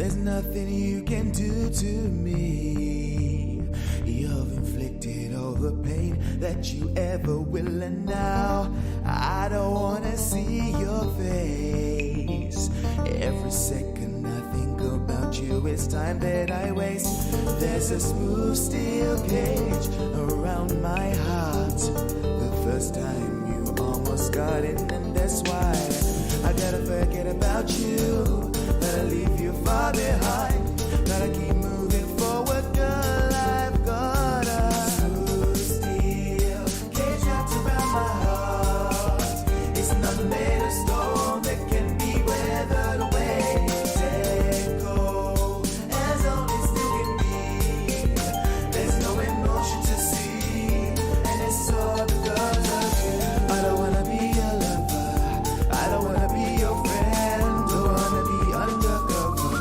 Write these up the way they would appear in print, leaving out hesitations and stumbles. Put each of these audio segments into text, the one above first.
There's nothing you can do to me. You've inflicted all the pain that you ever will, and now I don't wanna see your face. Every second I think about you, it's time that I waste. There's a smooth steel cage around my heart. The first time you almost got in, and that's why I gotta forget about you. Gotta leave you far behind. Gotta keep moving forward, girl. I've got a smooth steel cage wrapped around my heart. It's not made of stone that can be weathered away. Let go as only still can be. There's no emotion to see, and it's all because of you. I don't wanna be your lover. I don't wanna be your friend. Don't wanna be undercover.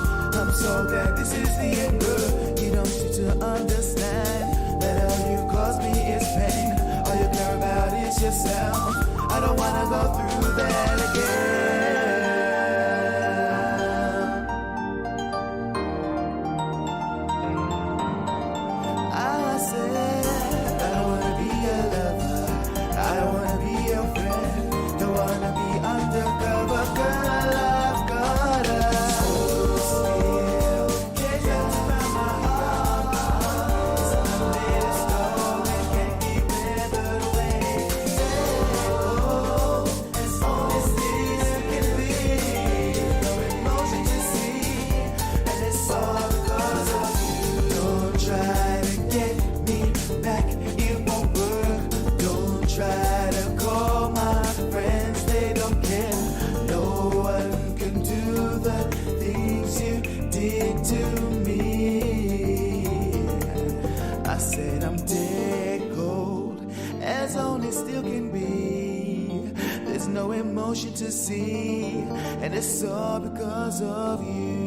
I'm so glad this is the end, girl. You don't need to understand that all you cause me is pain. All you care about is yourself. I don't wanna go through that again. I said I don't wanna be your lover. I don't wanna be your friend. Don't wanna be undercover, girl. I've got a steel cage wrapped around my heart. It's not made of stone that can't be weathered away. Oh, as only still can be. No emotion to see, and it's all because of you. Don't try to get me back, it won't work. Don't try to call my friends, they don't care. No one can do the things you did to me. I said I'm dead cold, as only still can be. There's no emotion to see, and it's all because of you.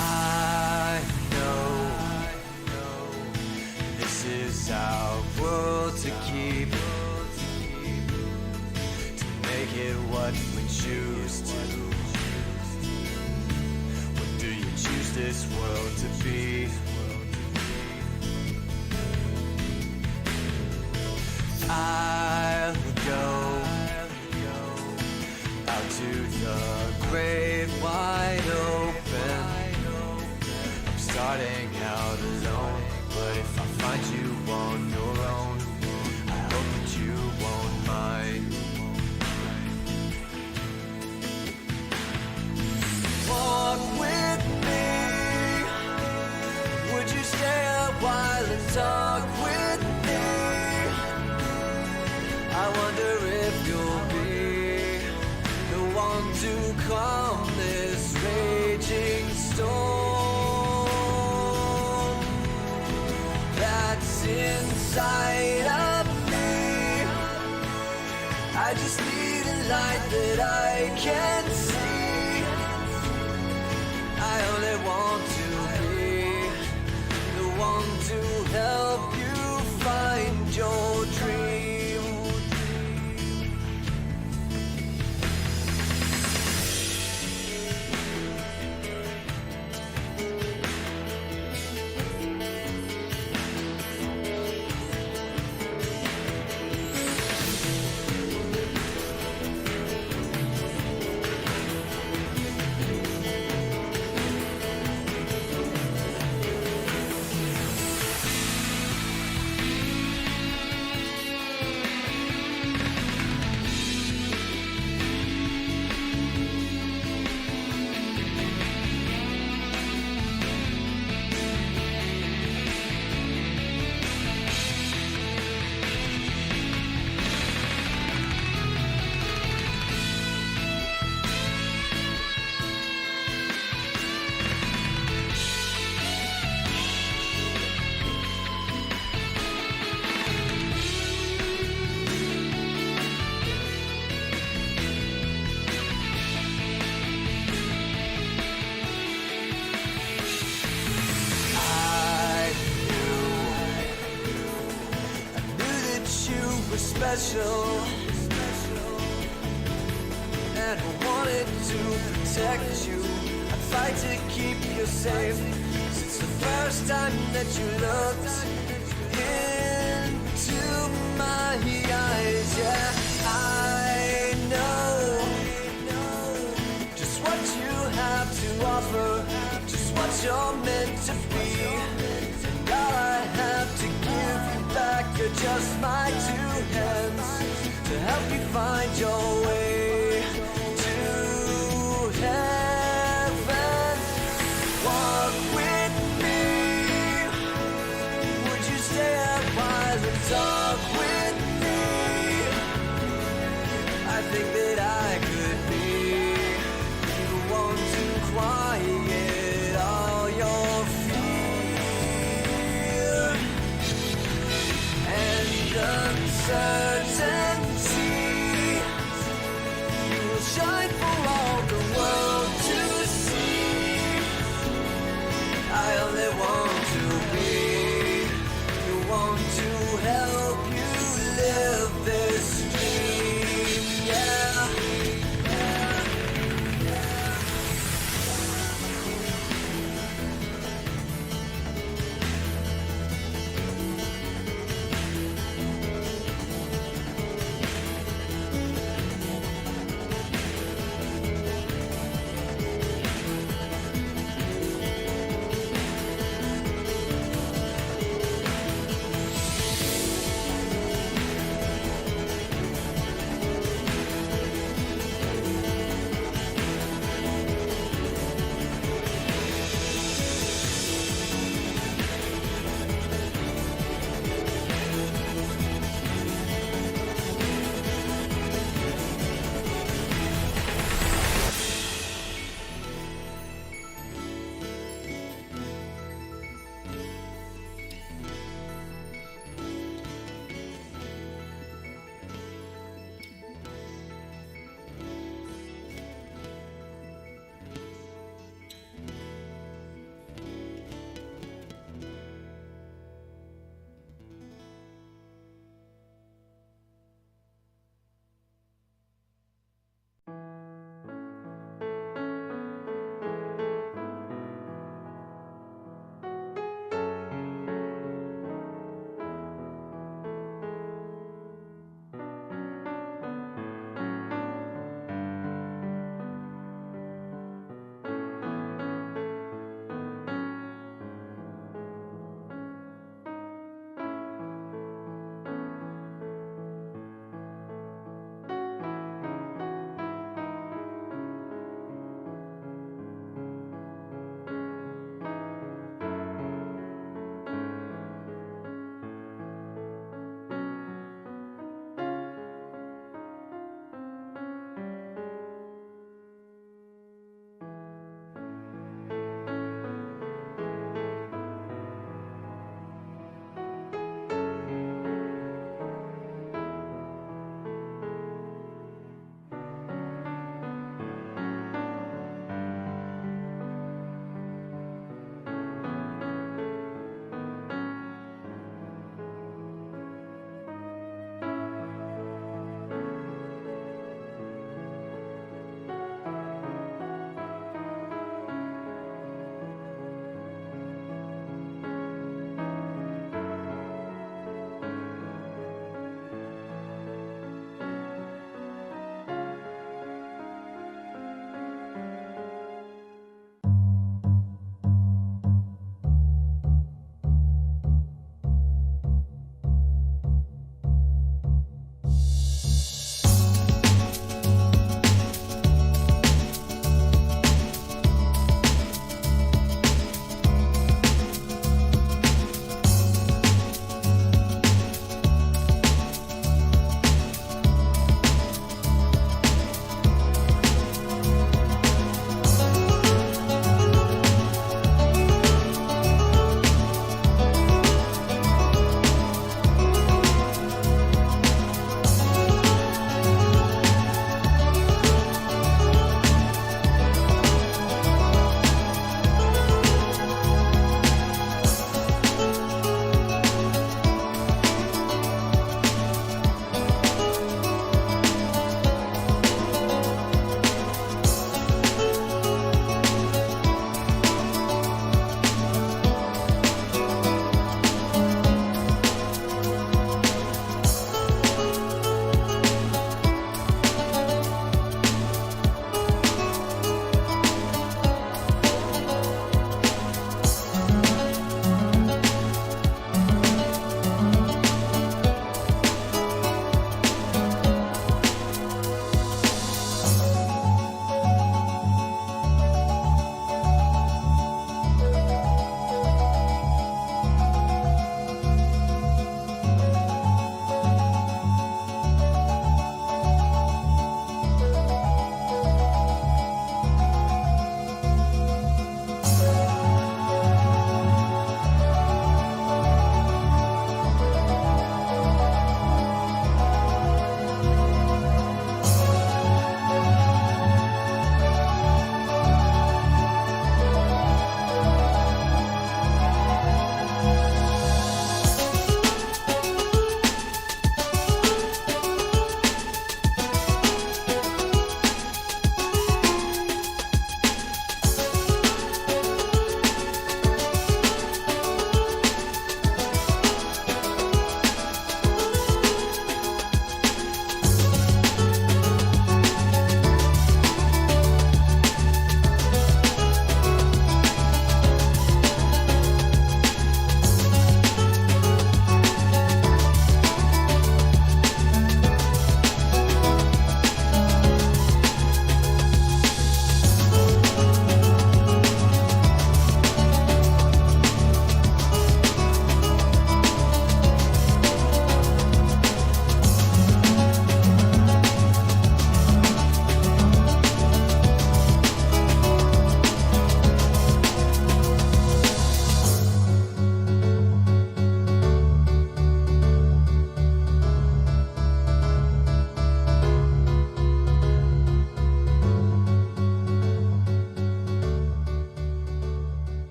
I know this is our world to keep, to make it what we choose to. What do you choose this world to be? I'll go out to the great wide open. I'm starting out alone, but if I find you on your own, I hope that you won't mind. Walk with me. Would you stay a while and talk with me? I wonder if you'll be the one to calm this raging storm that inside of me. I just need a light that I can see. I only want to be the one to help you find your dream. Special, and I wanted to protect you. I'd fight to keep you safe. Since the first time that you looked into my eyes, yeah, I know just what you have to offer, just what you're meant to be. And all I have to give you back are just my two hands to help you find your way to heaven. Walk with me. Would you stay a while and talk with me? I think that I could be the one to quiet all your fear and uncertainty. You will shine for all the world to see. I only want to be the one to help you live this dream, yeah.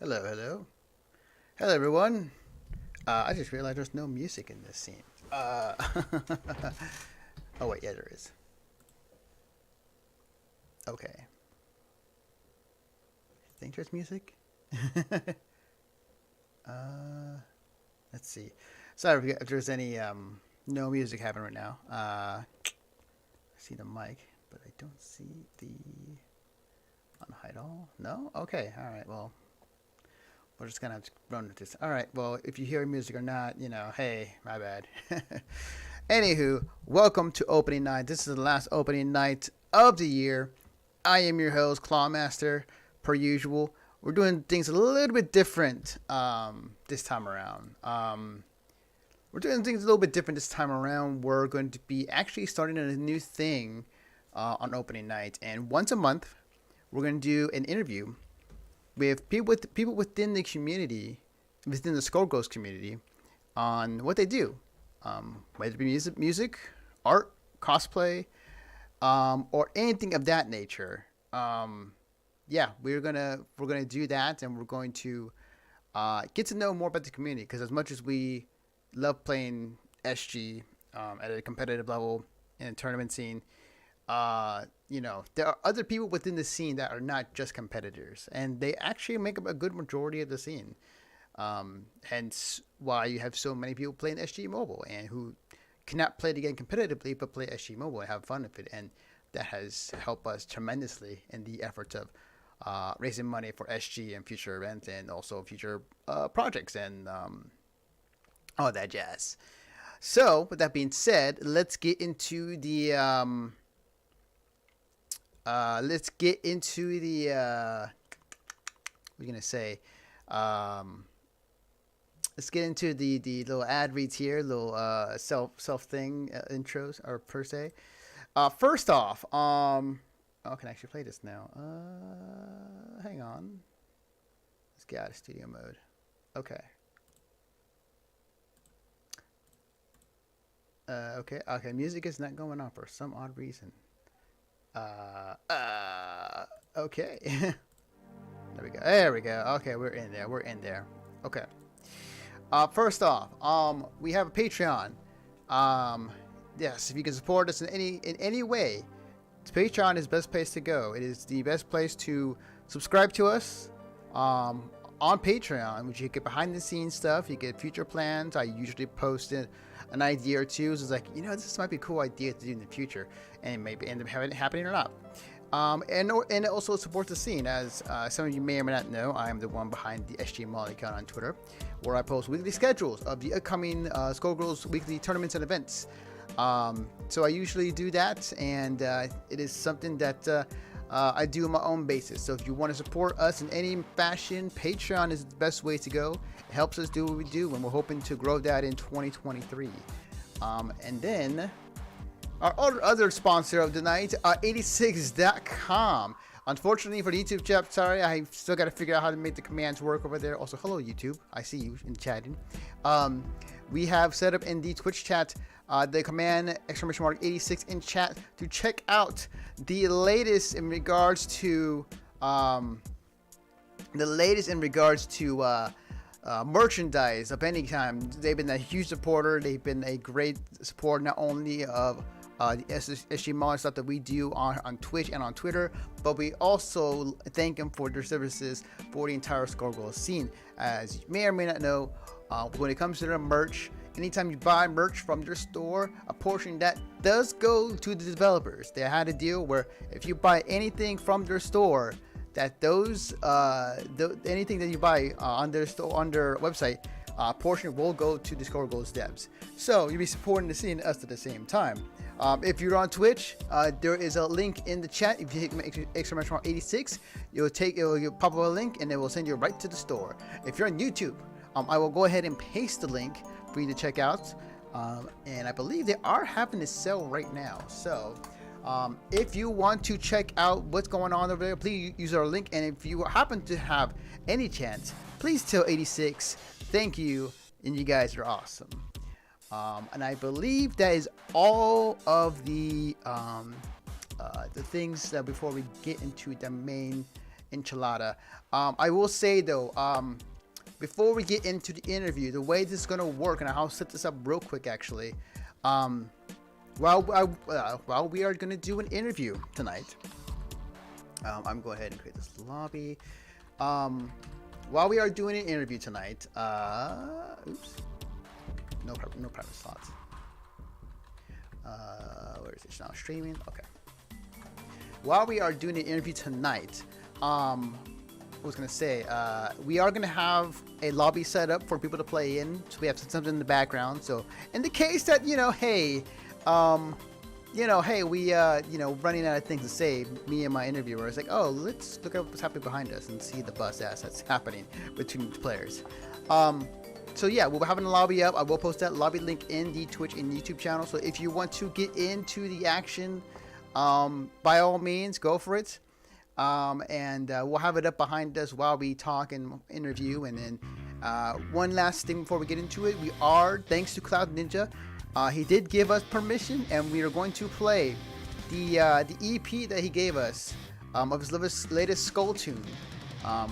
Hello, hello. Hello, everyone. I just realized there's no music in this scene. Oh, wait, yeah, there is. Okay. I think there's music? Let's see. Sorry if there's any no music happening right now. I see the mic, but I don't see the unhide all. No? Okay. All right. Well, we're just gonna have to run with this. All right. Well, if you hear music or not, you know, hey, my bad. Anywho, welcome to opening night. This is the last opening night of the year. I am your host, Clawmaster, per usual. We're doing things a little bit different this time around. We're going to be actually starting a new thing on opening night, and once a month, we're going to do an interview with people within the community, within the Skullgirls community, on what they do, whether it be music, art, cosplay, or anything of that nature. Yeah, we're gonna do that, and we're going to get to know more about the community, because as much as we love playing SG at a competitive level in a tournament scene, you know, there are other people within the scene that are not just competitors, and they actually make up a good majority of the scene. Hence why you have so many people playing SG Mobile and who cannot play it again competitively, but play SG Mobile and have fun with it, and that has helped us tremendously in the efforts of raising money for SG and future events, and also future projects and all that jazz. So, with that being said, let's get into the what are we gonna say? Let's get into the little ad reads here, little self thing intros or per se. First off, oh, I can actually play this now. Hang on. Let's get out of studio mode. Okay. Okay. Music is not going on for some odd reason. Okay. There we go. Okay, we're in there. Okay. First off, we have a Patreon. Yes, if you can support us in any way, Patreon is the best place to go. It is the best place to subscribe to us on Patreon, which you get behind the scenes stuff. You get future plans. I usually post an idea or two. So it's like, you know, this might be a cool idea to do in the future, and it may end up happening or not. And it also supports the scene, as some of you may or may not know. I am the one behind the SG Molly account on Twitter, where I post weekly schedules of the upcoming Skullgirls weekly tournaments and events. So I usually do that, and it is something that I do on my own basis. So if you want to support us in any fashion, Patreon is the best way to go. It helps us do what we do, and we're hoping to grow that in 2023. And then our other sponsor of the night, 86.com. Unfortunately for the YouTube chat, sorry, I still got to figure out how to make the commands work over there. Also, hello YouTube, I see you in chatting. We have set up in the Twitch chat the command !86 in chat to check out the latest in regards to merchandise of any kind. They've been a huge supporter. They've been a great support, not only of the SG Molly stuff that we do on Twitch and on Twitter, but we also thank them for their services for the entire Skullgirls scene. As you may or may not know, when it comes to their merch, anytime you buy merch from their store, a portion of that does go to the developers. They had a deal where if you buy anything from their store, that anything that you buy on their store, on their website, a portion will go to the Skullgirls devs. So you'll be supporting the scene and us at the same time. If you're on Twitch, there is a link in the chat. If you hit !86, you'll pop up a link and it will send you right to the store. If you're on YouTube, I will go ahead and paste the link for you to check out. And I believe they are having a sale right now. So if you want to check out what's going on over there, please use our link. And if you happen to have any chance, please tell 86 thank you, and you guys are awesome. And I believe that is all of the things that before we get into the main enchilada. I will say though, before we get into the interview, the way this is gonna work, and I'll set this up real quick actually. While we are gonna do an interview tonight, I'm going ahead and create this lobby. While we are doing an interview tonight, oops, no private slots. Where is it now? Streaming. Okay. While we are doing an interview tonight, I was gonna say we are gonna have a lobby set up for people to play in, so we have something in the background. So in the case that we running out of things to say, me and my interviewer is like, oh, let's look at what's happening behind us and see the bust ass that's happening between the players. So yeah, we'll be having a lobby up. I will post that lobby link in the Twitch and YouTube channel. So if you want to get into the action, by all means, go for it. We'll have it up behind us while we talk and interview. And then one last thing before we get into it, thanks to Cloud-Ninja, he did give us permission, and we are going to play the EP that he gave us of his latest Skulltune,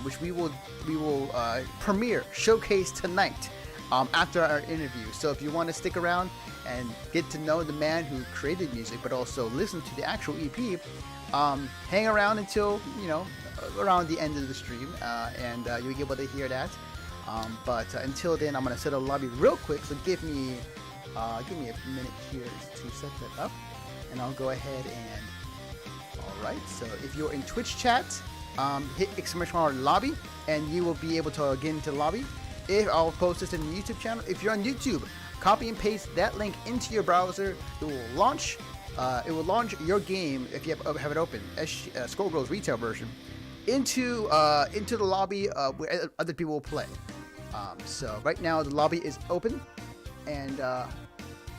which we will premiere, showcase tonight after our interview. So if you want to stick around and get to know the man who created music, but also listen to the actual EP, hang around until around the end of the stream, and you'll be able to hear that. But until then, I'm gonna set a lobby real quick. So give me a minute here to set that up, and I'll go ahead and. All right. So if you're in Twitch chat, hit ! lobby, and you will be able to get into the lobby. I'll post this in the YouTube channel. If you're on YouTube, copy and paste that link into your browser. It will launch. Your game if you have it open, Skullgirls retail version, into the lobby where other people will play. So right now the lobby is open, and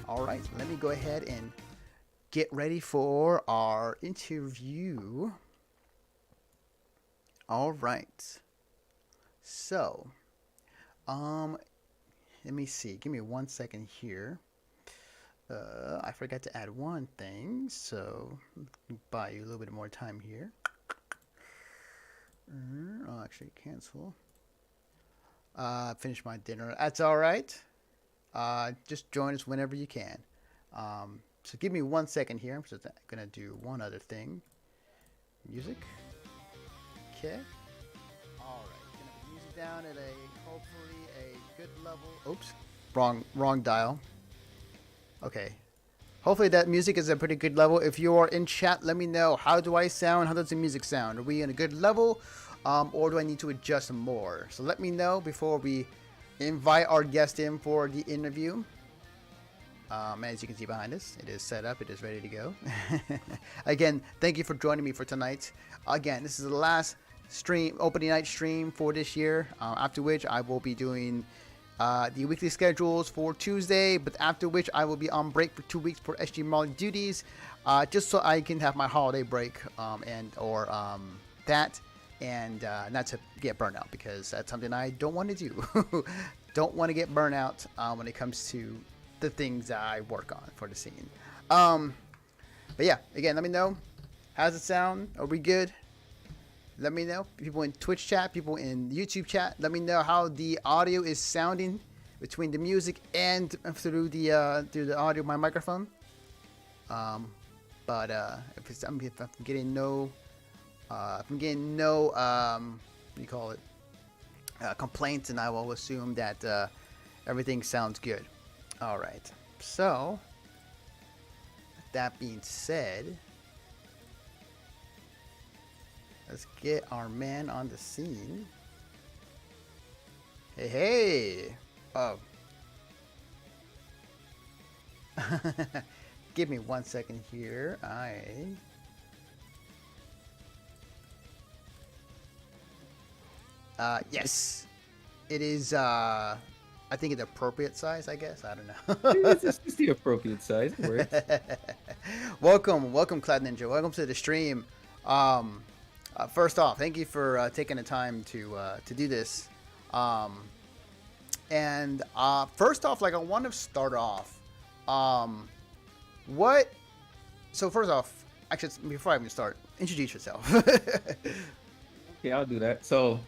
all right, let me go ahead and get ready for our interview. All right. So, let me see. Give me 1 second here. I forgot to add one thing, so buy you a little bit more time here. I'll actually cancel. Finish my dinner. That's all right. Just join us whenever you can. So give me 1 second here. I'm just gonna do one other thing. Music. Okay. All right. Gonna put music down at hopefully a good level. Oops. Wrong dial. Okay. Hopefully that music is a pretty good level. If you are in chat, let me know. How do I sound? How does the music sound? Are we in a good level? Or do I need to adjust more? So let me know before we invite our guest in for the interview. As you can see behind us, it is set up. It is ready to go. Again, thank you for joining me for tonight. Again, this is the last opening night stream for this year. After which I will be doing the weekly schedules for Tuesday, but after which I will be on break for 2 weeks for SG Molly duties, just so I can have my holiday break or not to get burnt out, because that's something I don't want to do. Don't want to get burnt out when it comes to the things I work on for the scene. But yeah, again, let me know. How's it sound? Are we good? Let me know. People in Twitch chat, people in YouTube chat, let me know how the audio is sounding between the music and through the audio of my microphone. But if I'm getting no what do you call it, complaints, and I will assume that everything sounds good. All right. So, with that being said, let's get our man on the scene. Hey. Oh. Give me 1 second here. Yes. It is, I think it's appropriate size, I guess. I don't know. It's the appropriate size. It works. Welcome, Cloud-Ninja. Welcome to the stream. First off, thank you for taking the time to do this. First off, I want to start off. So first off, actually, before I even start, introduce yourself. Okay, I'll do that. So,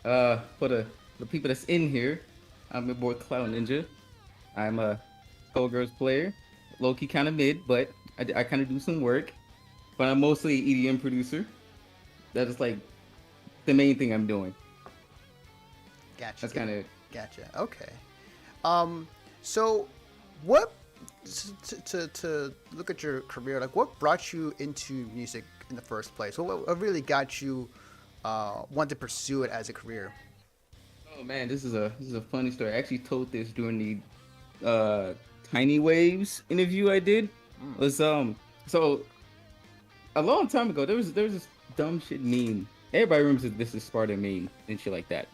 for the people that's in here, I'm your boy Cloud Ninja. I'm a Skullgirls player, low key kind of mid, but I kind of do some work. But I'm mostly EDM producer. That is like the main thing I'm doing. Gotcha. That's kind of Gotcha. Okay. So what to look at your career, like what brought you into music in the first place? What really got you want to pursue it as a career? Oh man, this is a funny story. I actually told this during the Tiny Waves interview I did. Was so a long time ago there was this dumb shit meme. Everybody remembers this is Sparta meme and shit like that,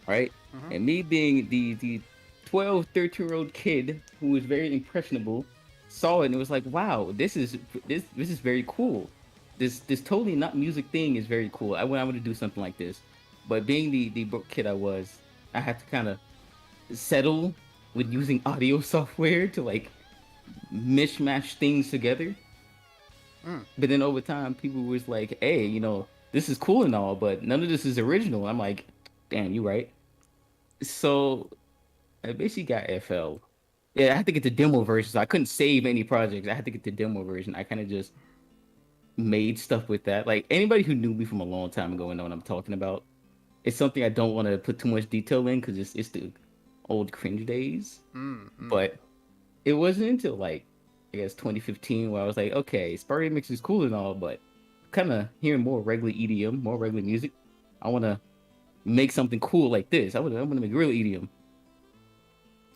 right? And me being the 12, 13-year-old kid who was very impressionable, saw it and it was like, wow, this is very cool. This totally not music thing is very cool. I want to do something like this. But being the broke kid I was, I had to kind of settle with using audio software to like mishmash things together. But then over time, people was like, hey, you know, this is cool and all, but none of this is original. I'm like, damn, you right. So I basically got FL. Yeah, I had to get the demo version, so I couldn't save any projects. I had to get the demo version. I kind of just made stuff with that. Like anybody who knew me from a long time ago and know what I'm talking about. It's something I don't want to put too much detail in because it's the old cringe days. But it wasn't until like I guess 2015 where I was like, okay, Sparta Mix is cool and all, but kind of hearing more regular EDM, more regular music. I want to make something cool like this. I want to make real EDM.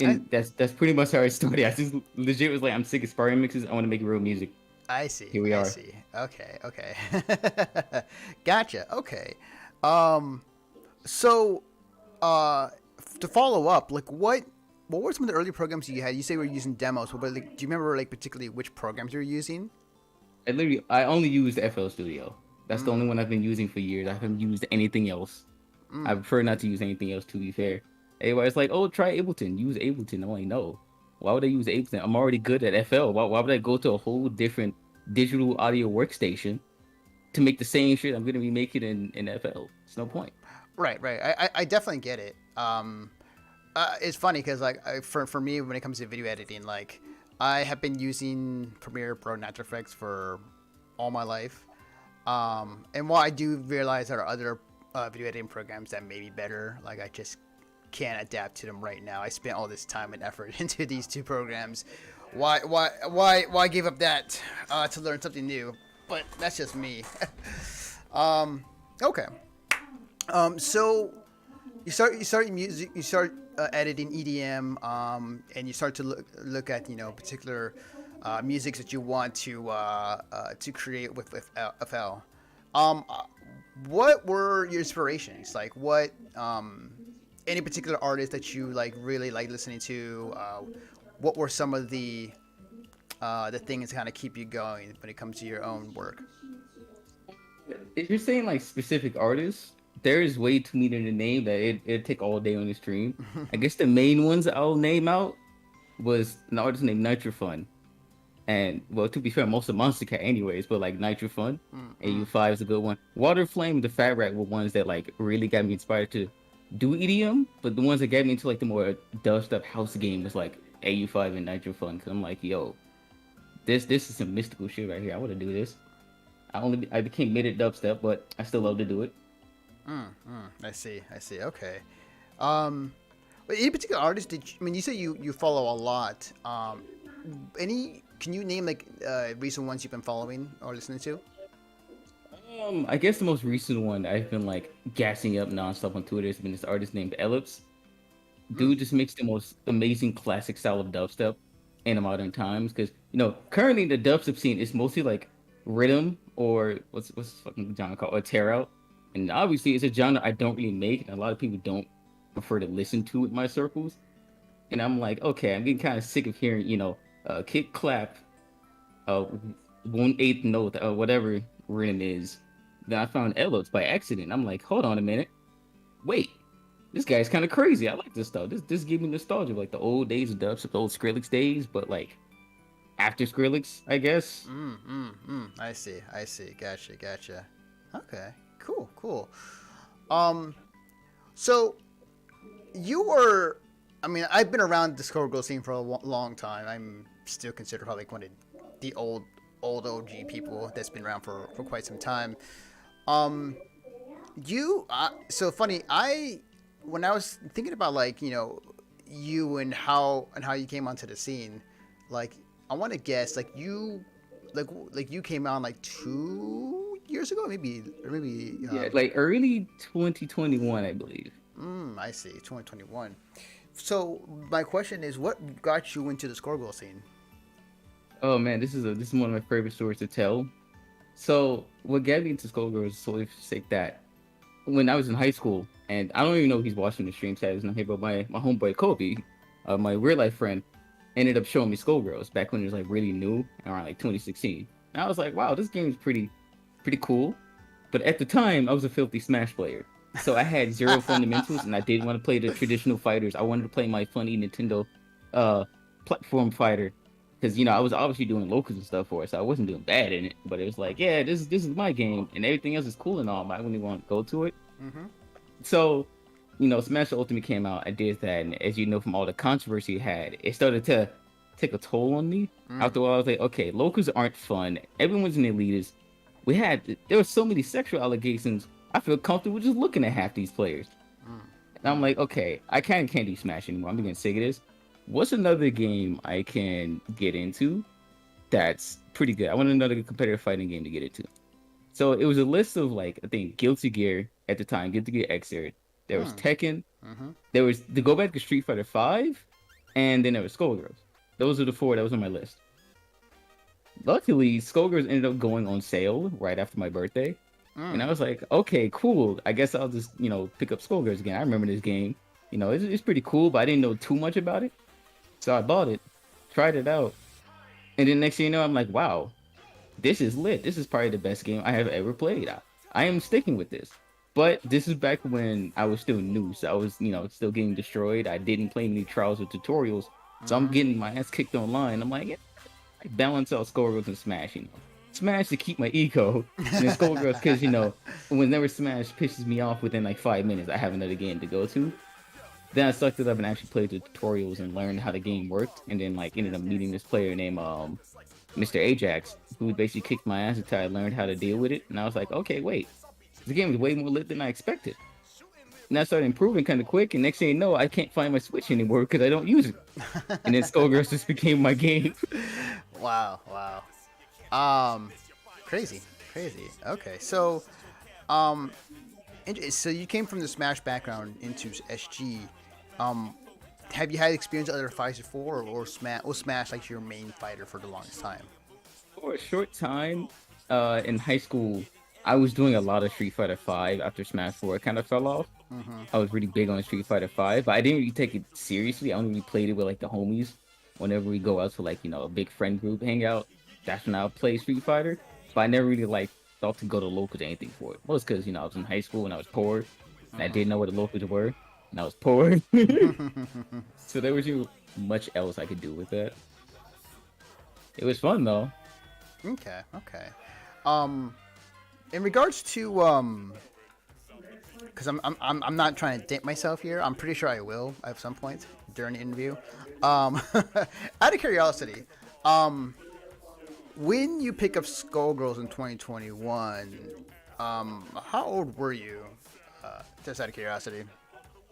And that's pretty much how I started. I just legit was like, I'm sick of Sparta Mixes. I want to make real music. I see. Here we are. I see. Okay. Gotcha. Okay. So, to follow up, like what were some of the early programs you had? You say you were using demos, but like, do you remember like particularly which programs you were using? I only used FL Studio. That's the only one I've been using for years. I haven't used anything else. I prefer not to use anything else, to be fair. Everybody's like, oh, try Ableton. Use Ableton. I'm like, no. Why would I use Ableton? I'm already good at FL. Why would I go to a whole different digital audio workstation to make the same shit I'm going to be making in FL? It's no point. Right. I definitely get it. It's funny because like for me, when it comes to video editing, like I have been using Premiere Pro and After Effects for all my life. And while I do realize there are other video editing programs that may be better, like I just can't adapt to them right now. I spent all this time and effort into these two programs. Why give up that to learn something new? But that's just me. Okay. So you start music. You start editing EDM, and you start to look at particular musics that you want to create with FL. What were your inspirations? Like what any particular artists that you like really like listening to? What were some of the things that kind of keep you going when it comes to your own work? If you're saying like specific artists, there is way too many to name that it'd take all day on the stream. I guess the main ones I'll name out was an artist named Nitrofun. And well, to be fair, most of Monster Cat anyways, but like Nitrofun, AU5 is a good one. Water Flame, the Fat Rat were ones that like really got me inspired to do EDM, but the ones that got me into like the more dubstep house game was like AU5 and Nitrofun, because I'm like, yo, this is some mystical shit right here. I want to do this. I became mid at dubstep, but I still love to do it. I see. Okay. But any particular artist you say you follow a lot. Can you name like recent ones you've been following or listening to? I guess the most recent one I've been like gassing up nonstop on Twitter has been this artist named Ellipse. Dude just makes the most amazing classic style of dubstep in the modern times. Because currently the dubstep scene is mostly like rhythm or what's fucking genre called, or tear out. And obviously it's a genre I don't really make, and a lot of people don't prefer to listen to in my circles. And I'm like, okay, I'm getting kind of sick of hearing, kick, clap, 1/8 note, whatever rhythm is. Then I found Ellipse by accident. I'm like, hold on a minute. Wait, this guy's kind of crazy. I like this stuff. This gave me nostalgia of like the old days of dubstep, the old Skrillex days, but like after Skrillex, I guess. I see. Gotcha. Okay. Cool. So you were, I mean, I've been around the Skullgirls scene for a long time. I'm still considered probably like one of the old OG people that's been around for quite some time. So funny. When I was thinking about like, you know, you and how you came onto the scene, like I want to guess like you came on like 2 years ago, maybe. Yeah, like early 2021, I believe. I see, 2021. So my question is, what got you into the Skullgirl scene? Oh man, this is one of my favorite stories to tell. So what got me into Skullgirls is solely for the sake that when I was in high school, and I don't even know if he's watching the stream chat, not here, but my homeboy Kobe, my real life friend, ended up showing me Skullgirls back when it was like really new, around like 2016. And I was like, wow, this game is pretty cool. But at the time, I was a filthy Smash player, so I had zero fundamentals, and I didn't want to play the traditional fighters. I wanted to play my funny Nintendo platform fighter, because you know I was obviously doing locals and stuff for it, so I wasn't doing bad in it. But it was like, yeah, this is my game, and everything else is cool and all, but I wouldn't want to go to it. Mm-hmm. So, you know, Smash Ultimate came out. I did that, and as you know from all the controversy it had, it started to take a toll on me. After a while, I was like, okay, locals aren't fun. Everyone's an elitist. There were so many sexual allegations. I feel comfortable just looking at half these players. And I'm like, okay, I can't do Smash anymore. I'm getting sick of this. What's another game I can get into that's pretty good? I want another competitive fighting game to get into. So it was a list of like, I think Guilty Gear at the time, Guilty Gear Xrd. There was Tekken. There was to go back to Street Fighter 5, and then there was Skullgirls. Those are the 4 that was on my list. Luckily, Skullgirls ended up going on sale right after my birthday. And I was like, okay, cool. I guess I'll just, you know, pick up Skullgirls again. I remember this game. You know, it's pretty cool, but I didn't know too much about it. So I bought it, tried it out. And then next thing you know, I'm like, wow, this is lit. This is probably the best game I have ever played. I am sticking with this. But this is back when I was still new. So I was, you know, still getting destroyed. I didn't play any trials or tutorials. So I'm getting my ass kicked online. I'm like, yeah, I balance out Skullgirls and Smash, you know. Smash to keep my ego, and then Skullgirls because, you know, whenever Smash pisses me off within like 5 minutes, I have another game to go to. Then I sucked it up and actually played the tutorials and learned how the game worked, and then like ended up meeting this player named Mr. Ajax, who basically kicked my ass until I learned how to deal with it. And I was like, okay, wait, the game is way more lit than I expected. And I started improving kind of quick, and next thing you know, I can't find my Switch anymore because I don't use it. And then Skullgirls just became my game. Wow. Crazy. Okay, so, so you came from the Smash background into SG. Have you had experience with other fighters before, or Smash like your main fighter for the longest time? For a short time, in high school, I was doing a lot of Street Fighter 5 after Smash 4 kind of fell off. I was really big on Street Fighter 5, but I didn't really take it seriously. I only really played it with like the homies. Whenever we go out to like, you know, a big friend group hangout, that's when I would play Street Fighter. But I never really like thought to go to locals or anything for it. Most because, you know, I was in high school and I was poor, and I didn't know what the locals were, and I was poor. So there wasn't much else I could do with that. It was fun though. Okay. In regards to because I'm not trying to date myself here. I'm pretty sure I will at some point during the interview. Out of curiosity, when you pick up Skullgirls in 2021, how old were you? Just out of curiosity.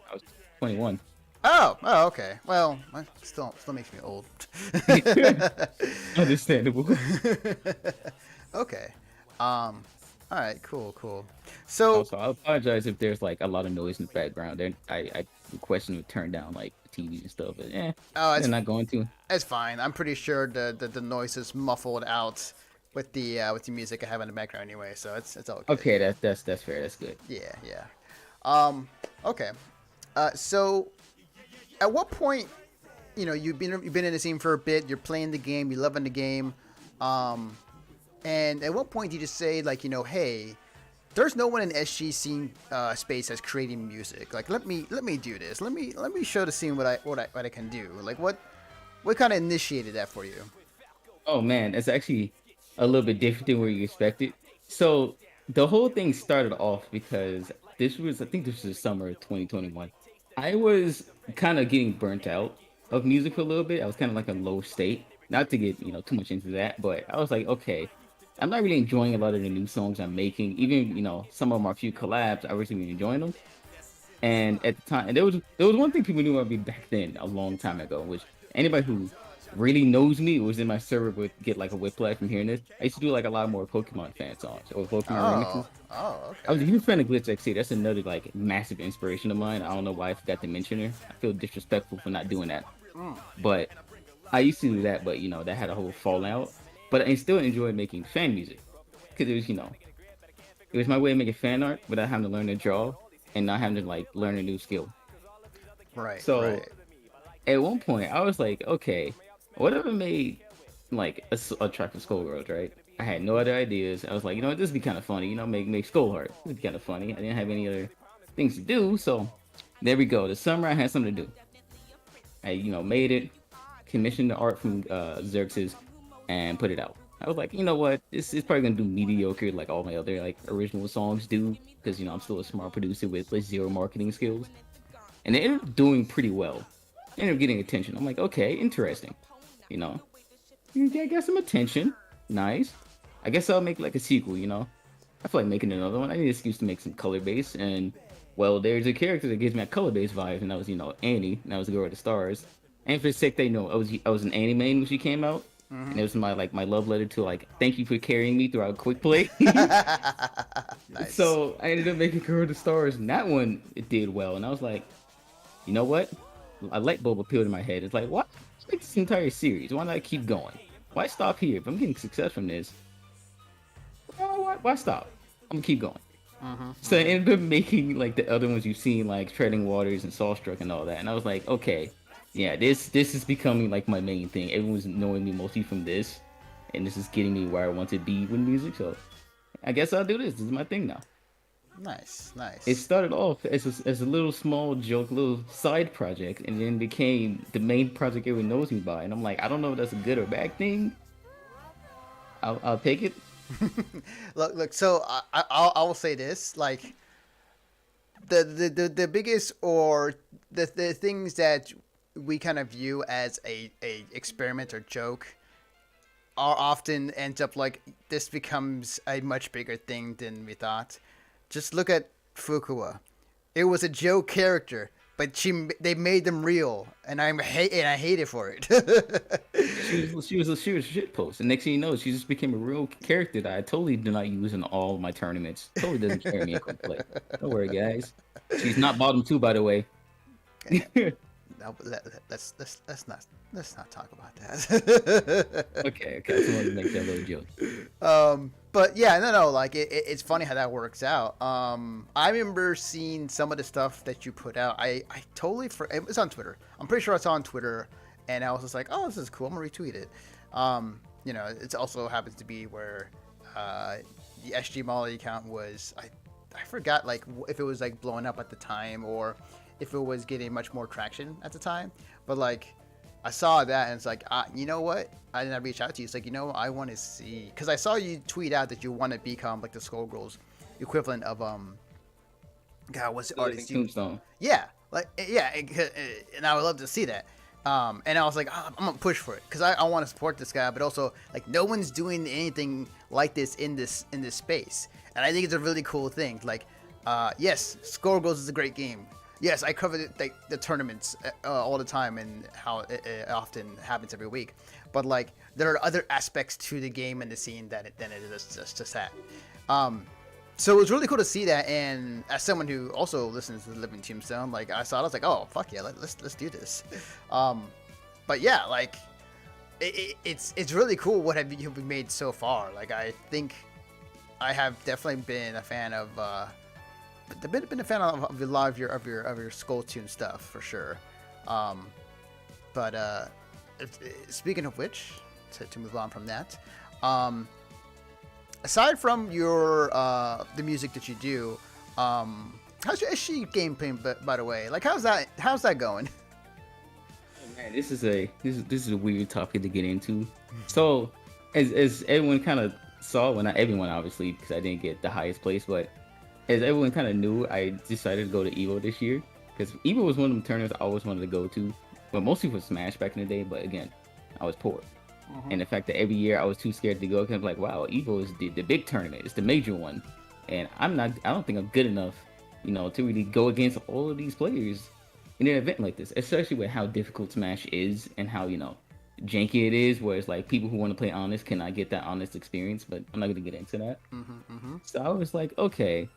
I was 21. Oh, okay. Well, that still makes me old. Understandable. Okay. All right. Cool. So Also, I apologize if there's like a lot of noise in the background. Then I requesting to turn down like TV and stuff, but they're not going to. It's fine. I'm pretty sure the noise is muffled out with the music I have in the background anyway, so it's all good. Okay, that's fair. That's good. Yeah. Okay. So at what point, you know, you've been in the scene for a bit, you're playing the game, you're loving the game, and at what point do you just say, like, you know, hey, there's no one in SG scene space that's creating music. Like, let me do this. Let me show the scene what I can do. Like, what kind of initiated that for you? Oh man, it's actually a little bit different than where you expected. So the whole thing started off because I think this was the summer of 2021. I was kind of getting burnt out of music for a little bit. I was kind of like a low state. Not to get, too much into that, but I was like, okay, I'm not really enjoying a lot of the new songs I'm making. Even, some of my few collabs, I wasn't really enjoying them. And at the time, and there was one thing people knew about me back then, a long time ago, which anybody who really knows me was in my server would get like a whiplash from hearing this. I used to do like a lot more Pokemon fan songs or Pokemon remixes. Okay. I was a huge fan of Glitch XC. That's another like massive inspiration of mine. I don't know why I forgot to mention her. I feel disrespectful for not doing that. But I used to do that, but that had a whole fallout. But I still enjoyed making fan music because it was it was my way of making fan art without having to learn to draw and not having to like learn a new skill. Right. So at one point I was like, okay, whatever made like a track of Skullgirls, right? I had no other ideas. I was like, this would be kind of funny, make Skull Heart. This would be kind of funny. I didn't have any other things to do, so there we go. The summer I had something to do. I made it, commissioned the art from Xerxes, and put it out. I was like, you know what? This is probably gonna do mediocre like all my other like original songs do, because I'm still a smart producer with like zero marketing skills. And they ended up doing pretty well. They ended up getting attention. I'm like, okay, interesting. I got some attention. Nice. I guess I'll make like a sequel, I feel like making another one. I need an excuse to make some color base, and well, there's a character that gives me a color base vibe, and that was, Annie, and that was the girl with the stars. And for the sake they know, I was an Annie main when she came out. And it was my love letter to like thank you for carrying me throughout quick play. Nice. So I ended up making Girl with the Stars, and that one it did well. And I was like, you know what? A light bulb appealed in my head. It's like, what? Let's make this entire series. Why not keep going? Why stop here? If I'm getting success from this, why stop? I'm gonna keep going. So I ended up making like the other ones you've seen, like Treading Waters and Sawstruck and all that. And I was like, okay. Yeah, this is becoming like my main thing. Everyone's knowing me mostly from this, and this is getting me where I want to be with music. So I guess I'll do this. This is my thing now. Nice. It started off as a little small joke, little side project, and then became the main project everyone knows me by. And I'm like, I don't know if that's a good or bad thing. I'll take it. Look. So I will say this, like the biggest or the things that we kind of view as a experiment or joke are often ends up like this becomes a much bigger thing than we thought. Just look at Fukuwa. It was a joke character, but they made them real, and I hate it for it. she was a shit post, and next thing you know, she just became a real character that I totally do not use in all of my tournaments. Totally doesn't carry me in quick play. Don't worry, guys. She's not bottom 2, by the way. Let's not talk about that. Okay. I just wanted to make that little joke. But yeah, no, like it's funny how that works out. I remember seeing some of the stuff that you put out. I totally it was on Twitter. I'm pretty sure it's on Twitter, and I was just like, oh, this is cool. I'm gonna retweet it. It also happens to be where the SG Molly account was. I forgot like if it was like blowing up at the time or if it was getting much more traction at the time, but like I saw that and it's like, you know what? I didn't reach out to you. It's like, I want to see, because I saw you tweet out that you want to become like the Skullgirls equivalent of God, what's the artist? Tombstone. Yeah, and I would love to see that. And I was like, I'm gonna push for it because I want to support this guy, but also like no one's doing anything like this in this space, and I think it's a really cool thing. Like, yes, Skullgirls is a great game. Yes, I cover the tournaments all the time and how it often happens every week. But like, there are other aspects to the game and the scene than it is just that. So it was really cool to see that. And as someone who also listens to the Living Tombstone, like I saw it, I was like, oh fuck yeah, let's do this. But yeah, like it's really cool what have you made so far. Like I think I have definitely been a fan of. Been a fan of a lot of your Skulltunes stuff for sure. But speaking of which, to move on from that, aside from your the music that you do, how's your SG gameplay? By the way, like how's that going? Oh, man, this is a weird topic to get into. So as everyone kind of saw, well, not everyone obviously because I didn't get the highest place, but as everyone kind of knew, I decided to go to Evo this year because Evo was one of them tournaments I always wanted to go to, but mostly for Smash back in the day. But again, I was poor, and the fact that every year I was too scared to go because I'm like, wow, Evo is the big tournament, it's the major one, and I don't think I'm good enough, to really go against all of these players in an event like this, especially with how difficult Smash is and how janky it is, where it's like people who want to play honest cannot get that honest experience. But I'm not gonna get into that. So I was like, okay,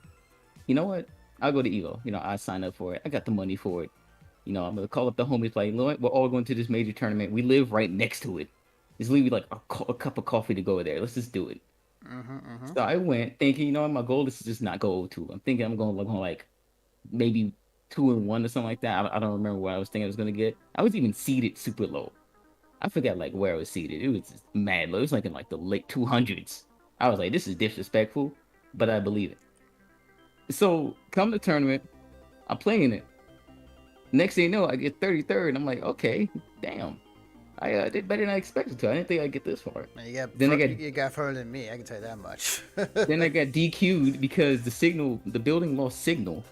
you know what? I'll go to Evo. I signed up for it. I got the money for it. I'm gonna call up the homies like, we're all going to this major tournament. We live right next to it. It's literally like a cup of coffee to go there. Let's just do it. So I went thinking, my goal is to just not go 0-2. I'm thinking I'm going like maybe 2-1 or something like that. I don't remember what I was thinking I was gonna get. I was even seated super low. I forgot like where I was seated. It was just mad low. It was like in like the late 200s. I was like, this is disrespectful, but I believe it. So come the tournament, I'm playing it. Next thing you know, I get 33rd. I'm like, okay, damn. I did better than I expected to. I didn't think I'd get this far. You got further than me. I can tell you that much. Then I got DQ'd because the building lost signal,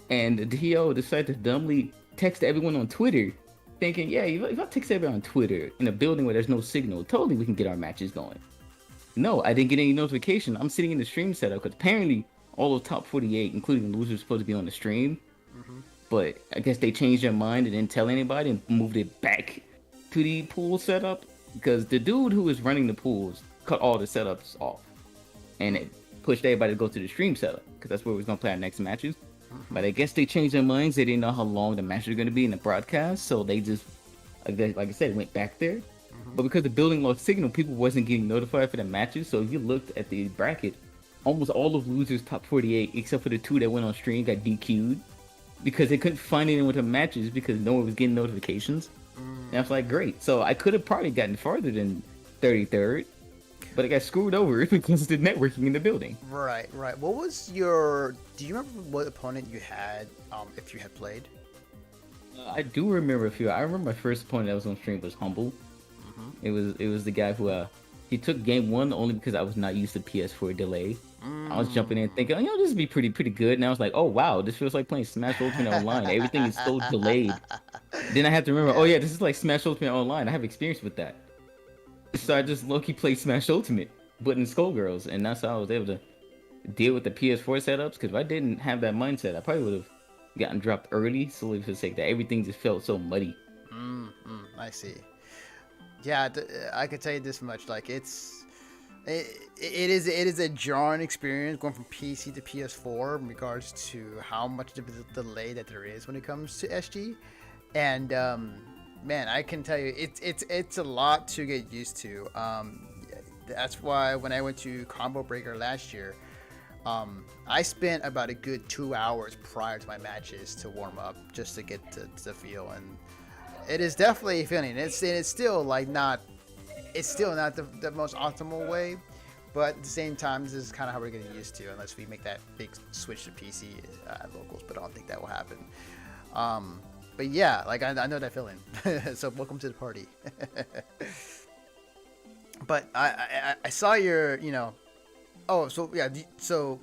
and the DO decided to dumbly text everyone on Twitter, thinking, yeah, if I text everyone on Twitter in a building where there's no signal, totally we can get our matches going. No, I didn't get any notification. I'm sitting in the stream setup because apparently all of top 48, including the losers, supposed to be on the stream. But I guess they changed their mind and didn't tell anybody and moved it back to the pool setup because the dude who was running the pools cut all the setups off and it pushed everybody to go to the stream setup because that's where we're going to play our next matches. But I guess they changed their minds. They didn't know how long the matches are going to be in the broadcast, so they just, like I said, went back there. But because the building lost signal, people wasn't getting notified for the matches. So if you looked at the bracket, almost all of losers top 48, except for the 2 that went on stream, got DQ'd because they couldn't find anyone with the matches because no one was getting notifications. And I was like, great. So I could have probably gotten farther than 33rd, but I got screwed over because of the networking in the building. Right. What was do you remember what opponent you had, if you had played? I do remember a few. I remember my first opponent that was on stream was Humble. It was the guy who, he took game 1 only because I was not used to PS4 delay. I was jumping in thinking, this would be pretty good. And I was like, oh wow, this feels like playing Smash Ultimate Online. Everything is so delayed. Then I have to remember, this is like Smash Ultimate Online. I have experience with that. So I just low-key played Smash Ultimate, but in Skullgirls, and that's how I was able to deal with the PS4 setups. Because if I didn't have that mindset, I probably would have gotten dropped early, solely for the sake that everything just felt so muddy. I see. Yeah, I could tell you this much. Like it is a jarring experience going from PC to PS4 in regards to how much of a delay that there is when it comes to SG. And man, I can tell you it's a lot to get used to. That's why when I went to Combo Breaker last year, I spent about a good 2 hours prior to my matches to warm up just to get to the feel, and it is definitely a feeling. It's still not the most optimal way, but at the same time, this is kind of how we're getting used to, unless we make that big switch to PC at locals. But I don't think that will happen. But yeah, like I know that feeling. So welcome to the party. But I saw your, Oh, so yeah. So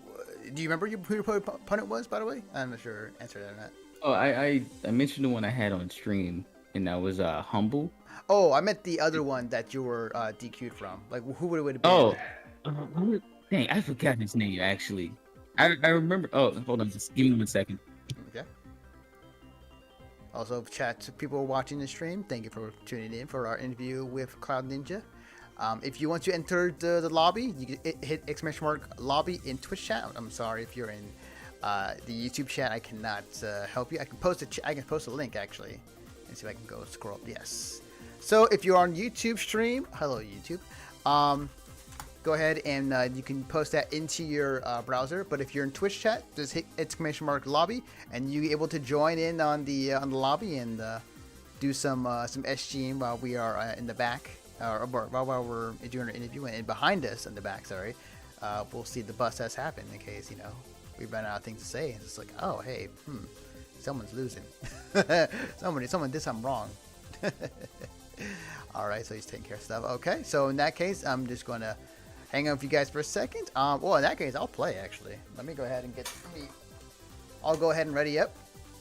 do you remember who your opponent was, by the way? I'm not sure answer that or not. Oh, I mentioned the one I had on stream, and that was Humble. Oh, I meant the other one that you were DQ'd from. Like, who would it have been? Oh, dang, I forgot his name actually. I remember. Oh, hold on, just give me 1 second. Okay. Also, chat to people watching the stream. Thank you for tuning in for our interview with Cloudninja. If you want to enter the lobby, you can hit !lobby in Twitch chat. I'm sorry if you're in the YouTube chat. I cannot help you. I can post a link actually, and see if I can go scroll up. Yes. So if you're on YouTube stream, hello YouTube. Go ahead and you can post that into your browser. But if you're in Twitch chat, just hit !lobby, and you're able to join in on the lobby and do some SGing while we are in the back. While we're doing our interview, and behind us in the back, we'll see the bust that's happened in case we run out of things to say. It's just like, oh hey, someone's losing. Someone did something wrong. All right, so he's taking care of stuff. Okay, so in that case, I'm just gonna hang out with you guys for a second. Well, in that case, I'll play actually. Let me go ahead and I'll go ahead and ready up,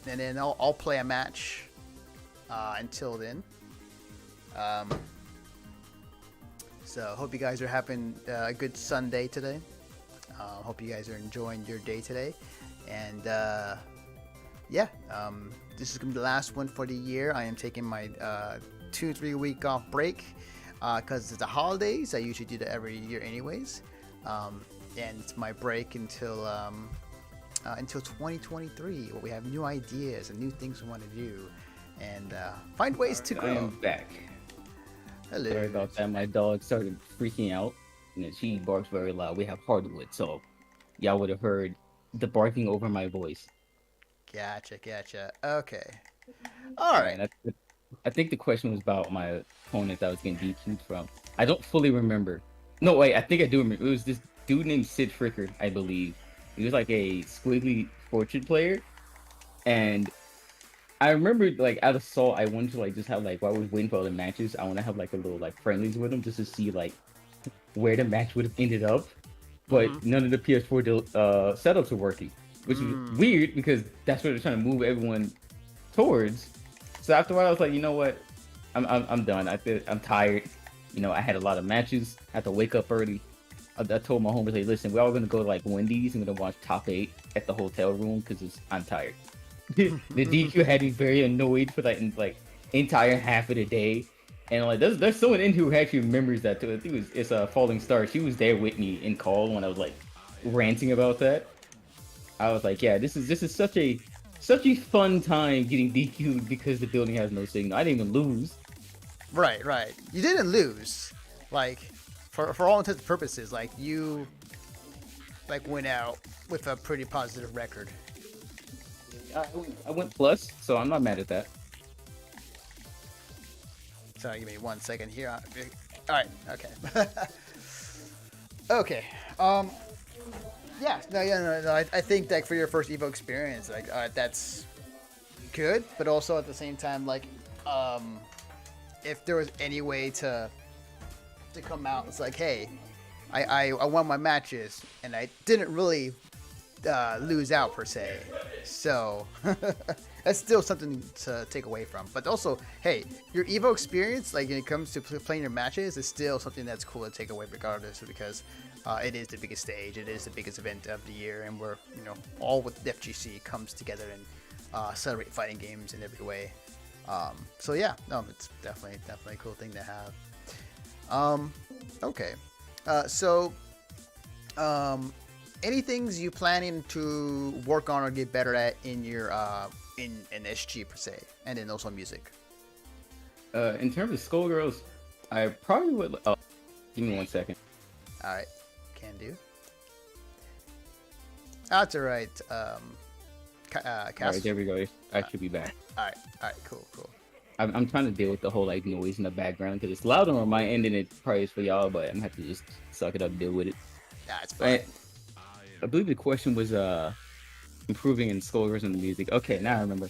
and then I'll play a match. Until then, so hope you guys are having a good Sunday today. Hope you guys are enjoying your day today, and yeah, this is gonna be the last one for the year. I am taking my 2-3 week off break because it's the holidays. I usually do that every year anyways, and it's my break until 2023, where we have new ideas and new things we want to do, and find ways to grow. I am back. Hello. Sorry about that. My dog started freaking out, and she barks very loud. We have hardwood, so y'all would have heard the barking over my voice. Gotcha. Okay. All right. I think the question was about my opponent that I was getting DQ'd from. I don't fully remember. No, wait, I think I do remember. It was this dude named Sid Fricker, I believe. He was like a squiggly fortune player, and I remember like out of Salt, I wanted to like just have like while I was waiting for other matches, I want to have like a little like friendlies with him just to see like where the match would have ended up, but none of the PS4 setups were working, which was weird because that's what they're trying to move everyone towards. So after a while, I was like, you know what, I'm done. I'm tired. You know, I had a lot of matches. I had to wake up early. I told my homies, like, listen, we're all gonna go to like Wendy's and we're gonna watch Top 8 at the hotel room because I'm tired. The DQ had me very annoyed for like entire half of the day, and like there's someone in who actually remembers that too. I think it's a Falling Star. She was there with me in call when I was like ranting about that. I was like, yeah, this is such a fun time getting DQ'd because the building has no signal. I didn't even lose. Right. You didn't lose. Like, for all intents and purposes, like you like went out with a pretty positive record. I went plus, so I'm not mad at that. Sorry, give me 1 second here. All right. Okay. Okay. Yeah. No. I think like for your first Evo experience, like that's good, but also at the same time, like, if there was any way to come out, it's like, hey, I won my matches and I didn't really lose out per se, so that's still something to take away from. But also, hey, your Evo experience, like when it comes to playing your matches, is still something that's cool to take away regardless, because it is the biggest stage, it is the biggest event of the year, and we're, you know, all with FGC comes together and celebrate fighting games in every way. So yeah, no, it's definitely a cool thing to have. Okay, so any things you planning to work on or get better at in your in SG per se, and then also music? In terms of Skullgirls, I probably would. Oh, give me 1 second. All right, can do. That's all right. All Cass? right, there we go. I should be back. All right, cool. I'm trying to deal with the whole like noise in the background because it's louder on my end than it probably is for y'all, but I'm gonna have to just suck it up and deal with it. Nah, it's fine. I believe the question was improving in Skullgirls and the music. Okay, now I remember.